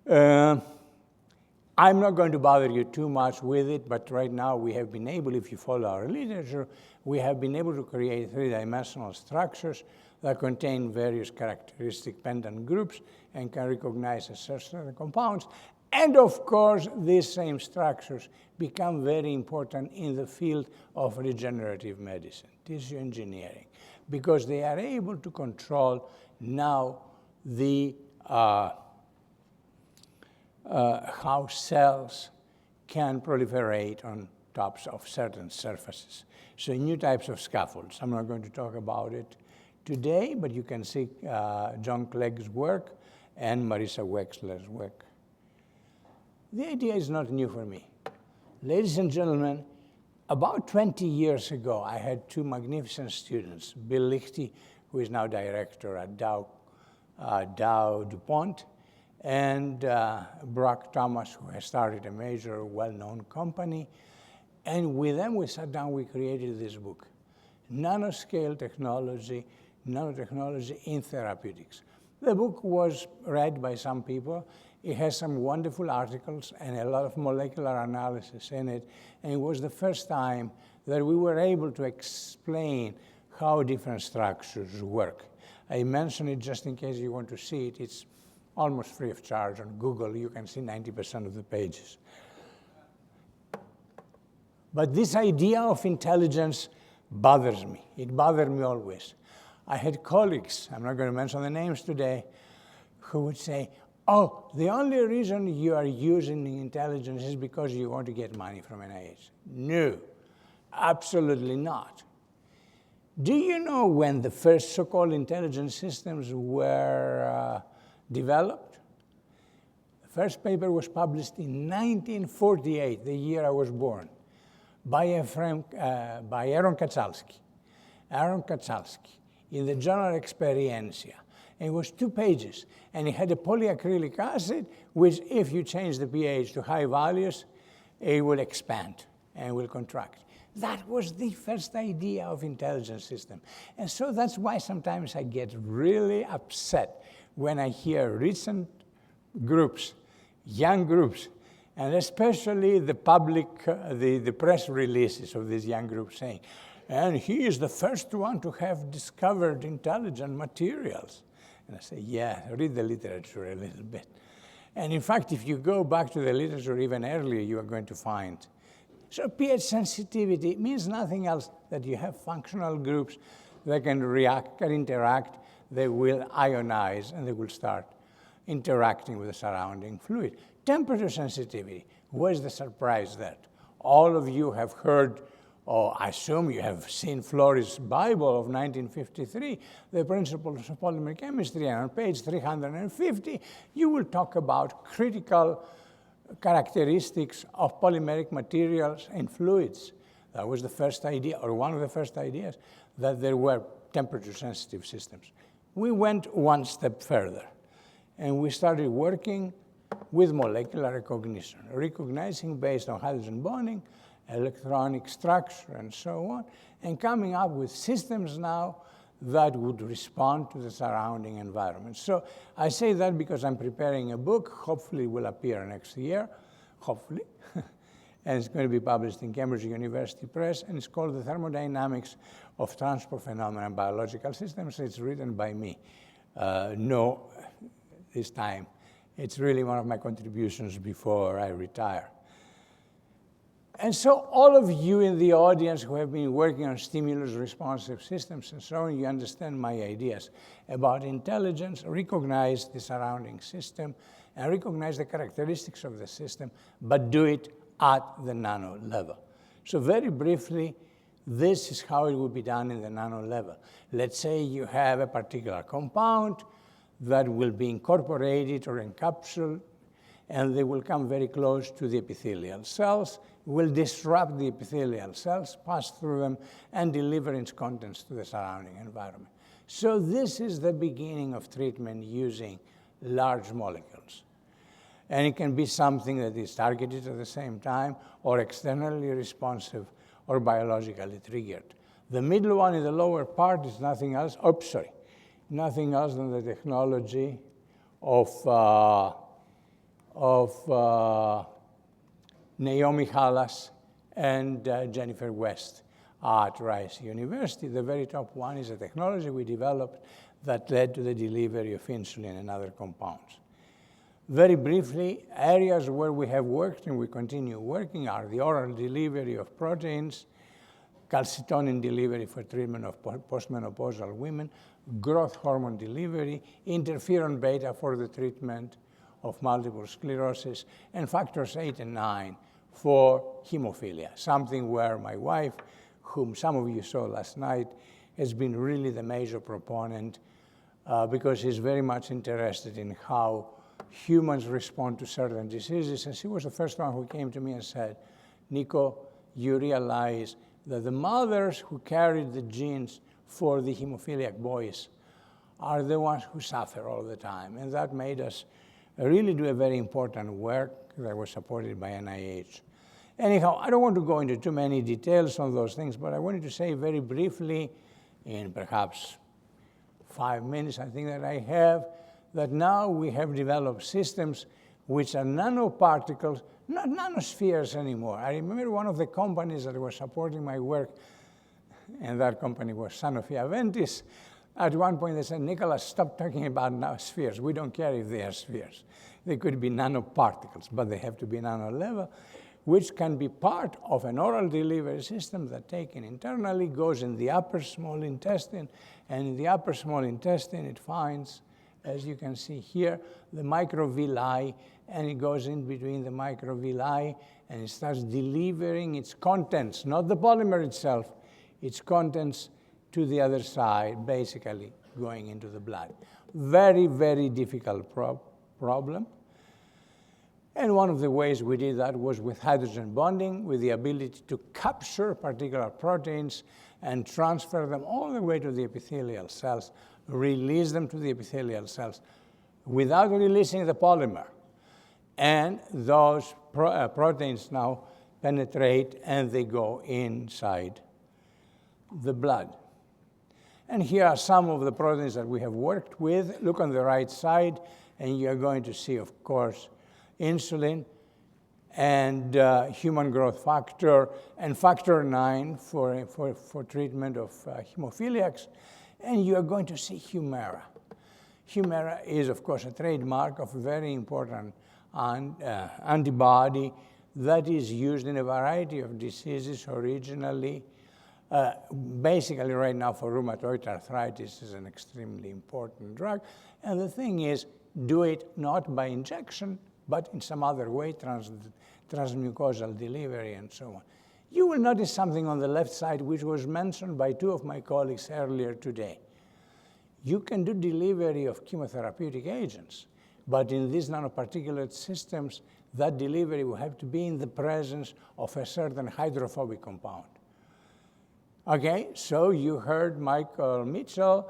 I'm not going to bother you too much with it, but right now we have been able, if you follow our literature, we have been able to create three-dimensional structures that contain various characteristic pendant groups and can recognize certain compounds. And of course, these same structures become very important in the field of regenerative medicine, tissue engineering, because they are able to control now the how cells can proliferate on tops of certain surfaces. So new types of scaffolds. I'm not going to talk about it today, but you can see John Clegg's work and Marisa Wexler's work. The idea is not new for me. Ladies and gentlemen, about 20 years ago, I had two magnificent students, Bill Lichty, who is now director at Dow DuPont, and Brock Thomas, who has started a major, well-known company. And with them, we sat down, we created this book, Nanoscale Technology, Nanotechnology in Therapeutics. The book was read by some people. It has some wonderful articles and a lot of molecular analysis in it. And it was the first time that we were able to explain how different structures work. I mention it just in case you want to see it. It's almost free of charge on Google. You can see 90% of the pages. But this idea of intelligence bothers me. It bothered me always. I had colleagues, I'm not going to mention the names today, who would say, oh, the only reason you are using intelligence is because you want to get money from NIH. No, absolutely not. Do you know when the first so-called intelligence systems were developed? The first paper was published in 1948, the year I was born, by Aaron Kachalski. Aaron Kachalski, in the journal Experiencia. And it was 2 pages, and it had a polyacrylic acid, which if you change the pH to high values, it will expand and will contract. That was the first idea of intelligence system. And so that's why sometimes I get really upset when I hear recent groups, young groups, and especially the public, the press releases of these young groups saying, and he is the first one to have discovered intelligent materials. And I say, yeah, read the literature a little bit. And in fact, if you go back to the literature even earlier, you are going to find. So pH sensitivity means nothing else that you have functional groups that can react, can interact, they will ionize, and they will start interacting with the surrounding fluid. Temperature sensitivity, where's the surprise there? All of you have heard, or I assume you have seen Flores' Bible of 1953, the principles of polymer chemistry, and on page 350, you will talk about critical characteristics of polymeric materials in fluids. That was the first idea, or one of the first ideas, that there were temperature-sensitive systems. We went one step further, and we started working with molecular recognition, recognizing based on hydrogen bonding, electronic structure, and so on, and coming up with systems now that would respond to the surrounding environment. So I say that because I'm preparing a book, hopefully it will appear next year, hopefully, and it's going to be published in Cambridge University Press, and it's called The Thermodynamics of Transport Phenomena in Biological Systems. It's written by me. No, this time. It's really one of my contributions before I retire. And so all of you in the audience who have been working on stimulus-responsive systems and so on, you understand my ideas about intelligence, recognize the surrounding system, and recognize the characteristics of the system, but do it at the nano level. So very briefly, this is how it will be done in the nano level. Let's say you have a particular compound that will be incorporated or encapsulated, and they will come very close to the epithelial cells, will disrupt the epithelial cells, pass through them, and deliver its contents to the surrounding environment. So this is the beginning of treatment using large molecules. And it can be something that is targeted at the same time, or externally responsive, or biologically triggered. The middle one in the lower part is nothing else, nothing else than the technology of of Naomi Hallas and Jennifer West at Rice University. The very top one is a technology we developed that led to the delivery of insulin and other compounds. Very briefly, areas where we have worked and we continue working are the oral delivery of proteins, calcitonin delivery for treatment of postmenopausal women, growth hormone delivery, interferon beta for the treatment of multiple sclerosis, and factors 8 and 9 for hemophilia, something where my wife, whom some of you saw last night, has been really the major proponent because she's very much interested in how humans respond to certain diseases. And she was the first one who came to me and said, Nico, you realize that the mothers who carried the genes for the hemophiliac boys are the ones who suffer all the time. And that made us really do a very important work that was supported by NIH. Anyhow, I don't want to go into too many details on those things, but I wanted to say very briefly, in perhaps 5 minutes, I think that I have, that now we have developed systems which are nanoparticles, not nanospheres anymore. I remember one of the companies that was supporting my work, and that company was Sanofi Aventis. At one point they said, Nicholas, stop talking about spheres. We don't care if they are spheres. They could be nanoparticles, but they have to be nano level, which can be part of an oral delivery system that taken internally goes in the upper small intestine, and in the upper small intestine it finds, as you can see here, the microvilli, and it goes in between the microvilli, and it starts delivering its contents, not the polymer itself, its contents to the other side, basically going into the blood. Very, very difficult problem. And one of the ways we did that was with hydrogen bonding, with the ability to capture particular proteins and transfer them all the way to the epithelial cells, release them to the epithelial cells without releasing the polymer. And those proteins now penetrate and they go inside the blood. And here are some of the proteins that we have worked with. Look on the right side, and you're going to see, of course, insulin and human growth factor and factor 9 for treatment of hemophiliacs. And you are going to see Humira. Humira is, of course, a trademark of a very important antibody that is used in a variety of diseases originally. Basically, right now for rheumatoid arthritis is an extremely important drug. And the thing is, do it not by injection, but in some other way, transmucosal delivery and so on. You will notice something on the left side which was mentioned by two of my colleagues earlier today. You can do delivery of chemotherapeutic agents, but in these nanoparticulate systems, that delivery will have to be in the presence of a certain hydrophobic compound. Okay, so you heard Michael Mitchell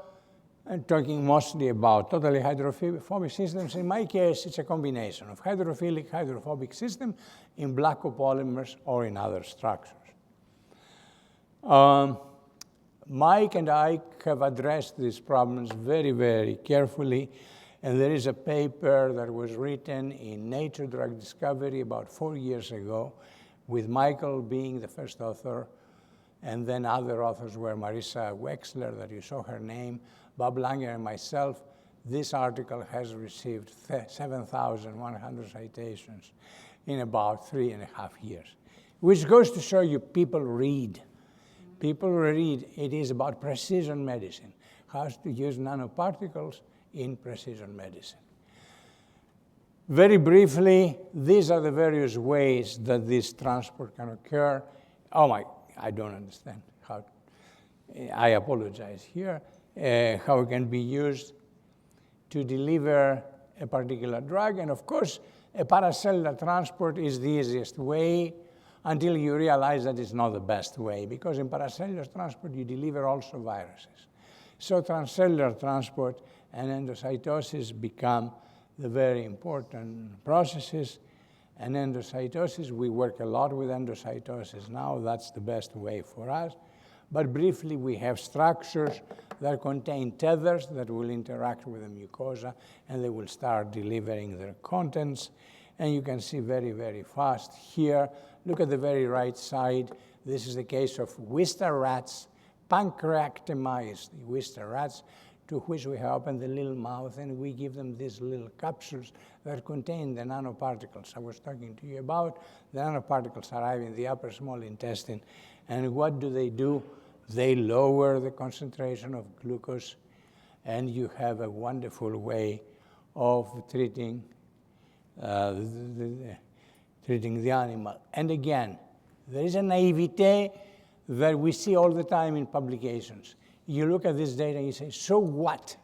talking mostly about totally hydrophobic systems. In my case, it's a combination of hydrophilic, hydrophobic system in black copolymers or in other structures. Mike and I have addressed these problems very, very carefully. And there is a paper that was written in Nature Drug Discovery about 4 years ago, with Michael being the first author. And then other authors were Marissa Wexler, that you saw her name, Bob Langer, and myself. This article has received 7,100 citations in about 3.5 years, which goes to show you people read. People read. It is about precision medicine, how to use nanoparticles in precision medicine. Very briefly, these are the various ways that this transport can occur. Oh my, I don't understand how, I apologize here, how it can be used to deliver a particular drug. And of course, a paracellular transport is the easiest way until you realize that it's not the best way, because in paracellular transport, you deliver also viruses. So transcellular transport and endocytosis become the very important processes. And endocytosis, we work a lot with endocytosis now. That's the best way for us. But briefly, we have structures that contain tethers that will interact with the mucosa, and they will start delivering their contents. and you can see very, very fast here. Look at the very right side. This is the case of Wistar rats, pancreatomized Wistar rats, to which we have opened the little mouth, and we give them these little capsules that contain the nanoparticles I was talking to you about. The nanoparticles arrive in the upper small intestine, and what do? They lower the concentration of glucose, and you have a wonderful way of treating the animal. And again, there is a naivete that we see all the time in publications. You look at this data and you say, so what?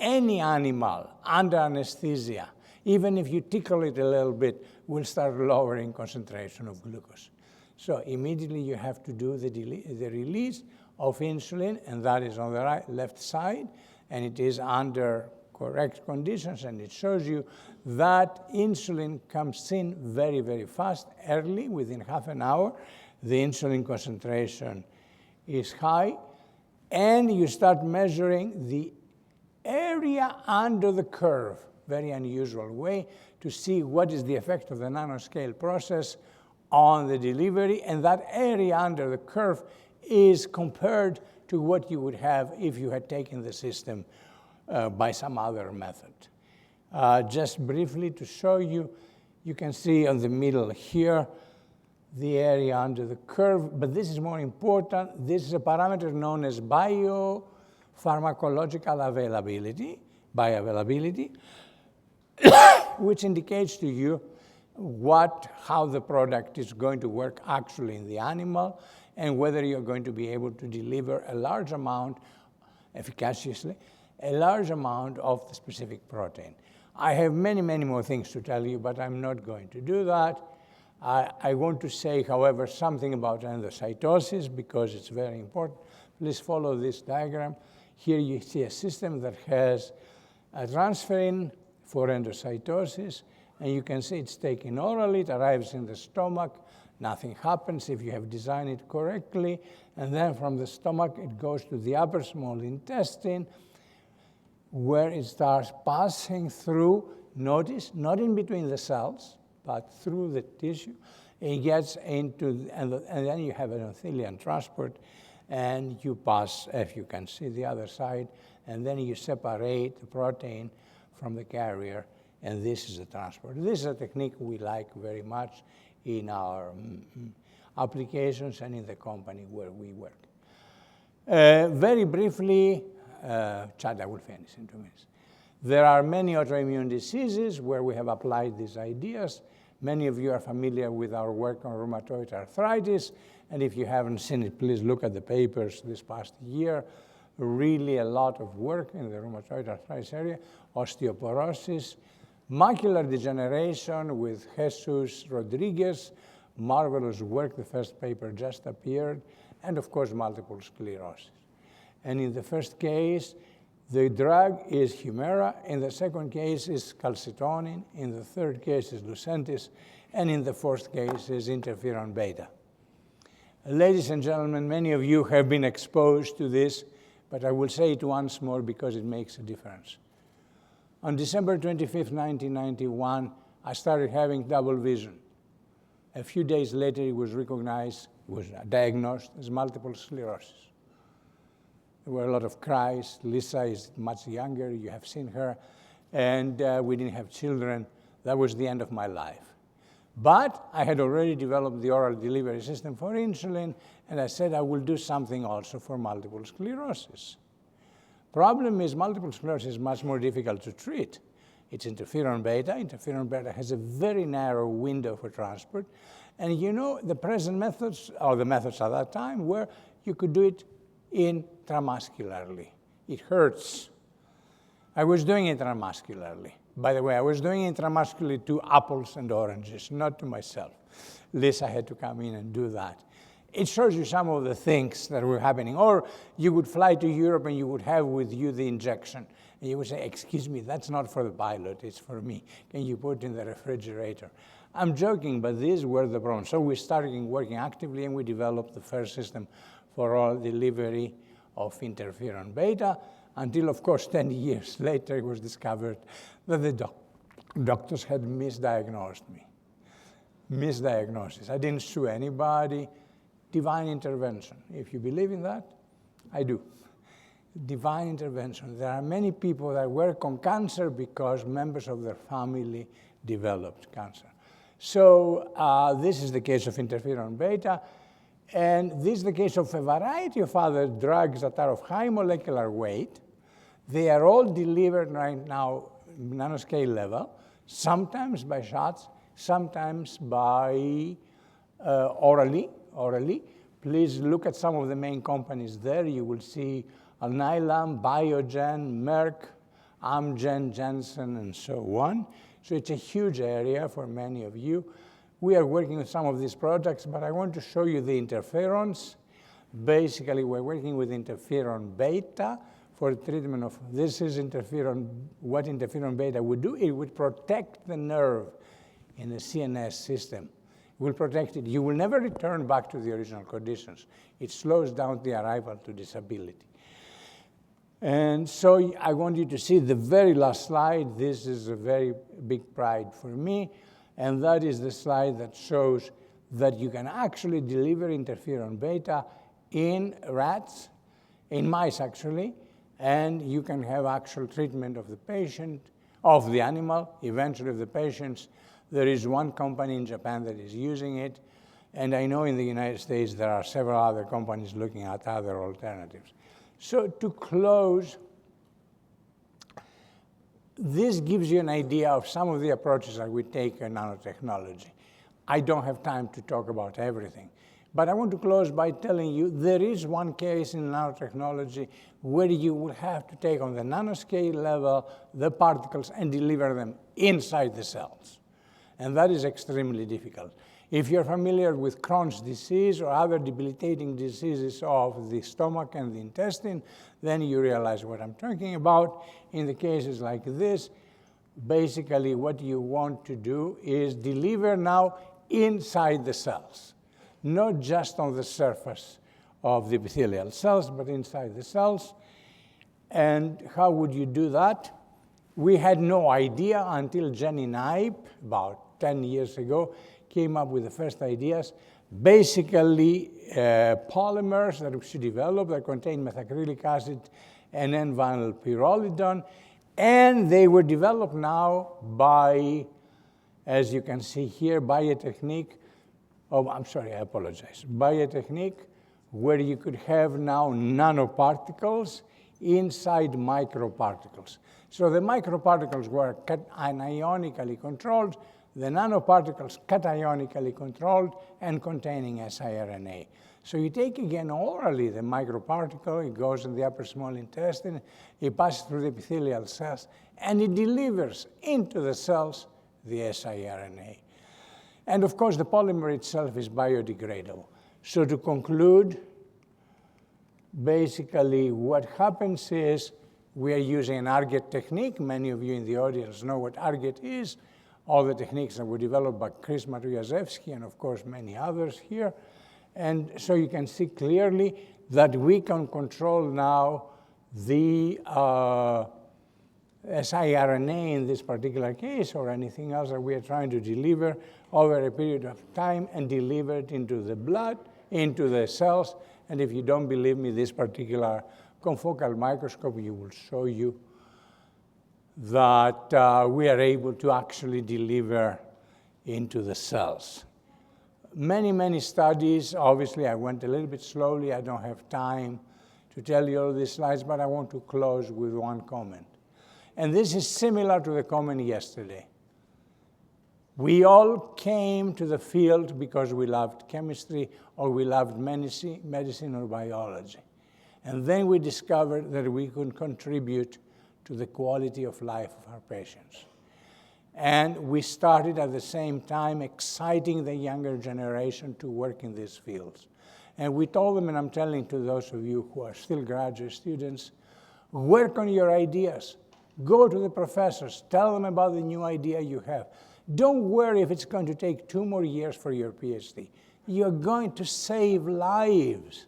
Any animal under anesthesia, even if you tickle it a little bit, will start lowering concentration of glucose. So immediately you have to do the release of insulin, and that is on the left side, and it is under correct conditions, and it shows you that insulin comes in very, very fast, early, within half an hour. The insulin concentration is high, and you start measuring the area under the curve, very unusual way, to see what is the effect of the nanoscale process on the delivery, and that area under the curve is compared to what you would have if you had taken the system by some other method. Just briefly to show you, you can see on the middle here the area under the curve, but this is more important. This is a parameter known as biopharmacological availability, bioavailability, which indicates to you how the product is going to work actually in the animal, and whether you're going to be able to deliver a large amount, efficaciously, a large amount of the specific protein. I have many, many more things to tell you, but I'm not going to do that. I want to say, however, something about endocytosis, because it's very important. Please follow this diagram. Here you see a system that has a transferrin for endocytosis, and you can see it's taken orally. It arrives in the stomach. Nothing happens if you have designed it correctly. And then from the stomach, it goes to the upper small intestine, where it starts passing through, notice, not in between the cells, but through the tissue. It gets into, and then you have an endothelial transport, and you pass, if you can see the other side, and then you separate the protein from the carrier, and this is the transport. This is a technique we like very much in our applications and in the company where we work. Very briefly, Chad, I will finish in 2 minutes. There are many autoimmune diseases where we have applied these ideas. Many of you are familiar with our work on rheumatoid arthritis, and if you haven't seen it, please look at the papers this past year. Really a lot of work in the rheumatoid arthritis area, osteoporosis, macular degeneration with Jesus Rodriguez, marvelous work. The first paper just appeared, and of course, multiple sclerosis. And in the first case, the drug is Humira. In the second case is calcitonin. In the third case is Lucentis. And in the fourth case is interferon beta. Ladies and gentlemen, many of you have been exposed to this, but I will say it once more because it makes a difference. On December 25th, 1991, I started having double vision. A few days later, it was recognized, it was diagnosed as multiple sclerosis. There were a lot of cries. Lisa is much younger. You have seen her. And we didn't have children. That was the end of my life. But I had already developed the oral delivery system for insulin, and I said I will do something also for multiple sclerosis. Problem is multiple sclerosis is much more difficult to treat. It's interferon beta. Interferon beta has a very narrow window for transport. And you know, the present methods, or the methods at that time, were you could do it intramuscularly. It hurts. I was doing it intramuscularly. By the way, I was doing it intramuscularly to apples and oranges, not to myself. Lisa had to come in and do that. It shows you some of the things that were happening. Or you would fly to Europe and you would have with you the injection. And you would say, excuse me, that's not for the pilot, it's for me. Can you put it in the refrigerator? I'm joking, but these were the problems. So we started working actively, and we developed the first system for all delivery of interferon beta, until, of course, 10 years later, it was discovered that doctors had misdiagnosed me. Misdiagnosis. I didn't sue anybody. Divine intervention. If you believe in that, I do. Divine intervention. There are many people that work on cancer because members of their family developed cancer. So this is the case of interferon beta, and this is the case of a variety of other drugs that are of high molecular weight. They are all delivered right now nanoscale level, sometimes by shots, sometimes by orally. Please look at some of the main companies there. You will see Alnylam, Biogen, Merck, Amgen, Janssen, and so on. So it's a huge area for many of you. We are working with some of these projects, but I want to show you the interferons. Basically, we're working with interferon beta for treatment of, this is interferon, what interferon beta would do. It would protect the nerve in the CNS system. It will protect it. You will never return back to the original conditions. It slows down the arrival to disability. And so I want you to see the very last slide. This is a very big pride for me. And that is the slide that shows that you can actually deliver interferon beta in rats, in mice actually, and you can have actual treatment of the patient, of the animal, eventually of the patients. There is one company in Japan that is using it, and I know in the United States there are several other companies looking at other alternatives. So to close, this gives you an idea of some of the approaches that we take in nanotechnology. I don't have time to talk about everything, but I want to close by telling you there is one case in nanotechnology where you will have to take on the nanoscale level the particles and deliver them inside the cells. And that is extremely difficult. If you're familiar with Crohn's disease or other debilitating diseases of the stomach and the intestine, then you realize what I'm talking about. In the cases like this, basically what you want to do is deliver now inside the cells, not just on the surface of the epithelial cells, but inside the cells. And how would you do that? We had no idea until Jenny Knipe, about 10 years ago, came up with the first ideas. Basically, polymers that she developed that contain methacrylic acid and N-vinyl pyrrolidone. And they were developed now by, as you can see here, by a technique, oh, I'm sorry, I apologize, by a technique where you could have now nanoparticles inside microparticles. So the microparticles were anionically controlled, the nanoparticles cationically controlled and containing siRNA. So you take again orally the microparticle, it goes in the upper small intestine, it passes through the epithelial cells, and it delivers into the cells the siRNA. And of course, the polymer itself is biodegradable. So to conclude, basically what happens is we are using an ARGET technique. Many of you in the audience know what ARGET is. All the techniques that were developed by Chris Matyaszewski and, of course, many others here. And so you can see clearly that we can control now the siRNA in this particular case or anything else that we are trying to deliver over a period of time and deliver it into the blood, into the cells. And if you don't believe me, this particular confocal microscope will show you that we are able to actually deliver into the cells. Many, many studies. Obviously, I went a little bit slowly. I don't have time to tell you all these slides, but I want to close with one comment. And this is similar to the comment yesterday. We all came to the field because we loved chemistry or we loved medicine or biology. And then we discovered that we could contribute to the quality of life of our patients. And we started at the same time exciting the younger generation to work in these fields. And we told them, and I'm telling to those of you who are still graduate students, work on your ideas. Go to the professors. Tell them about the new idea you have. Don't worry if it's going to take 2 more years for your PhD. You're going to save lives.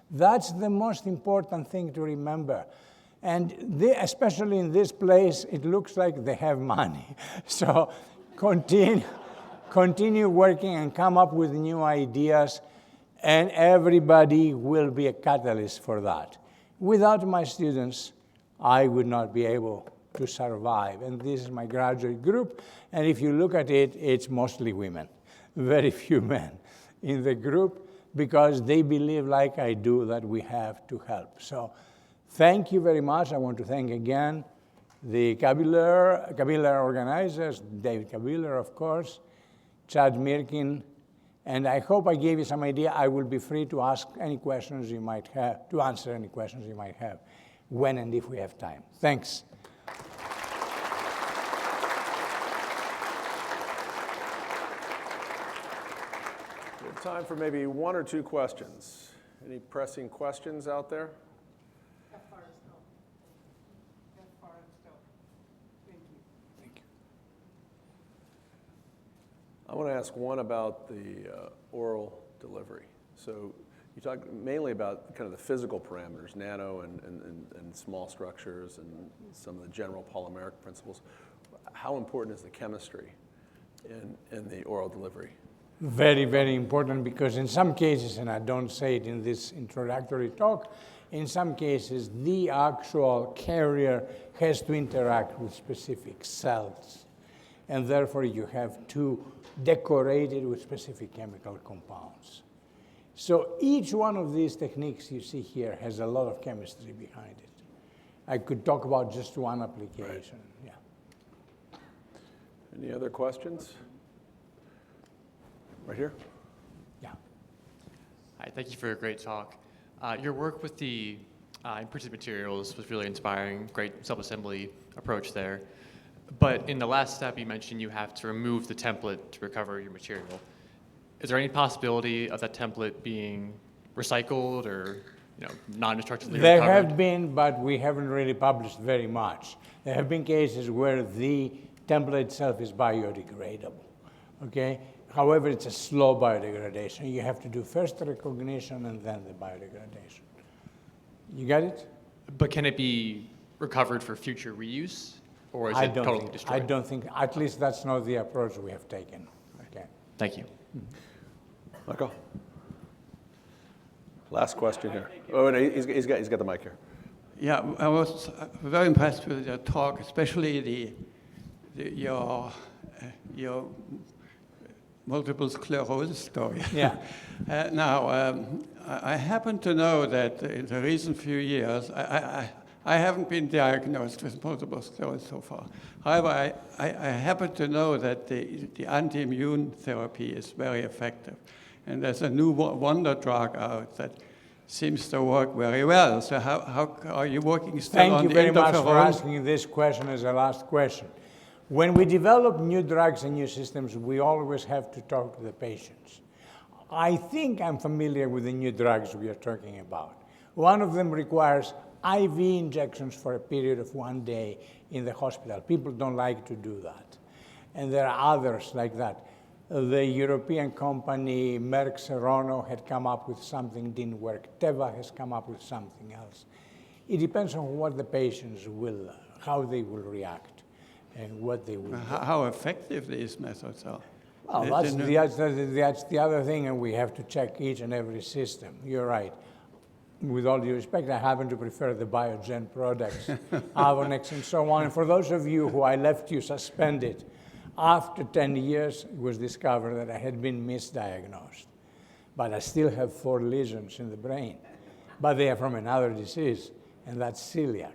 That's the most important thing to remember. And especially in this place, it looks like they have money. So continue working and come up with new ideas, and everybody will be a catalyst for that. Without my students, I would not be able to survive. And this is my graduate group. And if you look at it, it's mostly women, very few men in the group, because they believe, like I do, that we have to help. So thank you very much. I want to thank again the Kabiller organizers, David Kabiller, of course, Chad Mirkin, and I hope I gave you some idea. I will be free to ask any questions you might have, to answer any questions you might have, when and if we have time. Thanks. We have time for maybe one or two questions. Any pressing questions out there? I want to ask one about the oral delivery. So you talked mainly about kind of the physical parameters, nano and small structures and some of the general polymeric principles. How important is the chemistry in the oral delivery? Very, very important, because in some cases, and I don't say it in this introductory talk, in some cases the actual carrier has to interact with specific cells. And therefore you have to decorate it with specific chemical compounds. So each one of these techniques you see here has a lot of chemistry behind it. I could talk about just one application. Right. Yeah. Any other questions? Right here. Yeah. Hi, thank you for a great talk. Your work with the imprinted materials was really inspiring, great self-assembly approach there. But in the last step, you mentioned you have to remove the template to recover your material. Is there any possibility of that template being recycled or non-destructively There recovered? have been, but we haven't really published very much. There have been cases where the template itself is biodegradable, okay? However, it's a slow biodegradation. You have to do first the recognition and then the biodegradation. You got it? But can it be recovered for future reuse? Or is it totally destroyed? I don't think, at least that's not the approach we have taken. Okay. Thank you. Michael? Last question here. Oh, no, he's got the mic here. Yeah, I was very impressed with your talk, especially your multiple sclerosis story. Yeah. Now, I happen to know that in the recent few years, I haven't been diagnosed with multiple sclerosis so far. However, I happen to know that the anti-immune therapy is very effective. And there's a new wonder drug out that seems to work very well. So how are you working still on the interferon? Thank you very much for asking this question as a last question. When we develop new drugs and new systems, we always have to talk to the patients. I think I'm familiar with the new drugs we are talking about. One of them requires IV injections for a period of 1 day in the hospital. People don't like to do that. And there are others like that. The European company Merck Serono had come up with something, didn't work. Teva has come up with something else. It depends on what the patients will, how they will react and what they will do. How effective these methods are? Well, that's the other thing, and we have to check each and every system. You're right. With all due respect, I happen to prefer the Biogen products, Avonex and so on. And for those of you who I left you suspended, after 10 years, it was discovered that I had been misdiagnosed. But I still have 4 lesions in the brain. But they are from another disease, and that's celiac.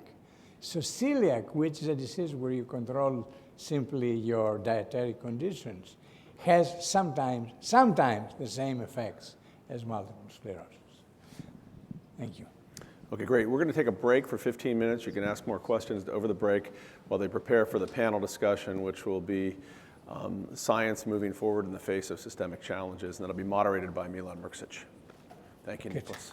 So celiac, which is a disease where you control simply your dietary conditions, has sometimes the same effects as multiple sclerosis. Thank you. Okay, great. We're going to take a break for 15 minutes. You can ask more questions over the break while they prepare for the panel discussion, which will be science moving forward in the face of systemic challenges, and that'll be moderated by Milan Mrksic. Thank you, Nicholas.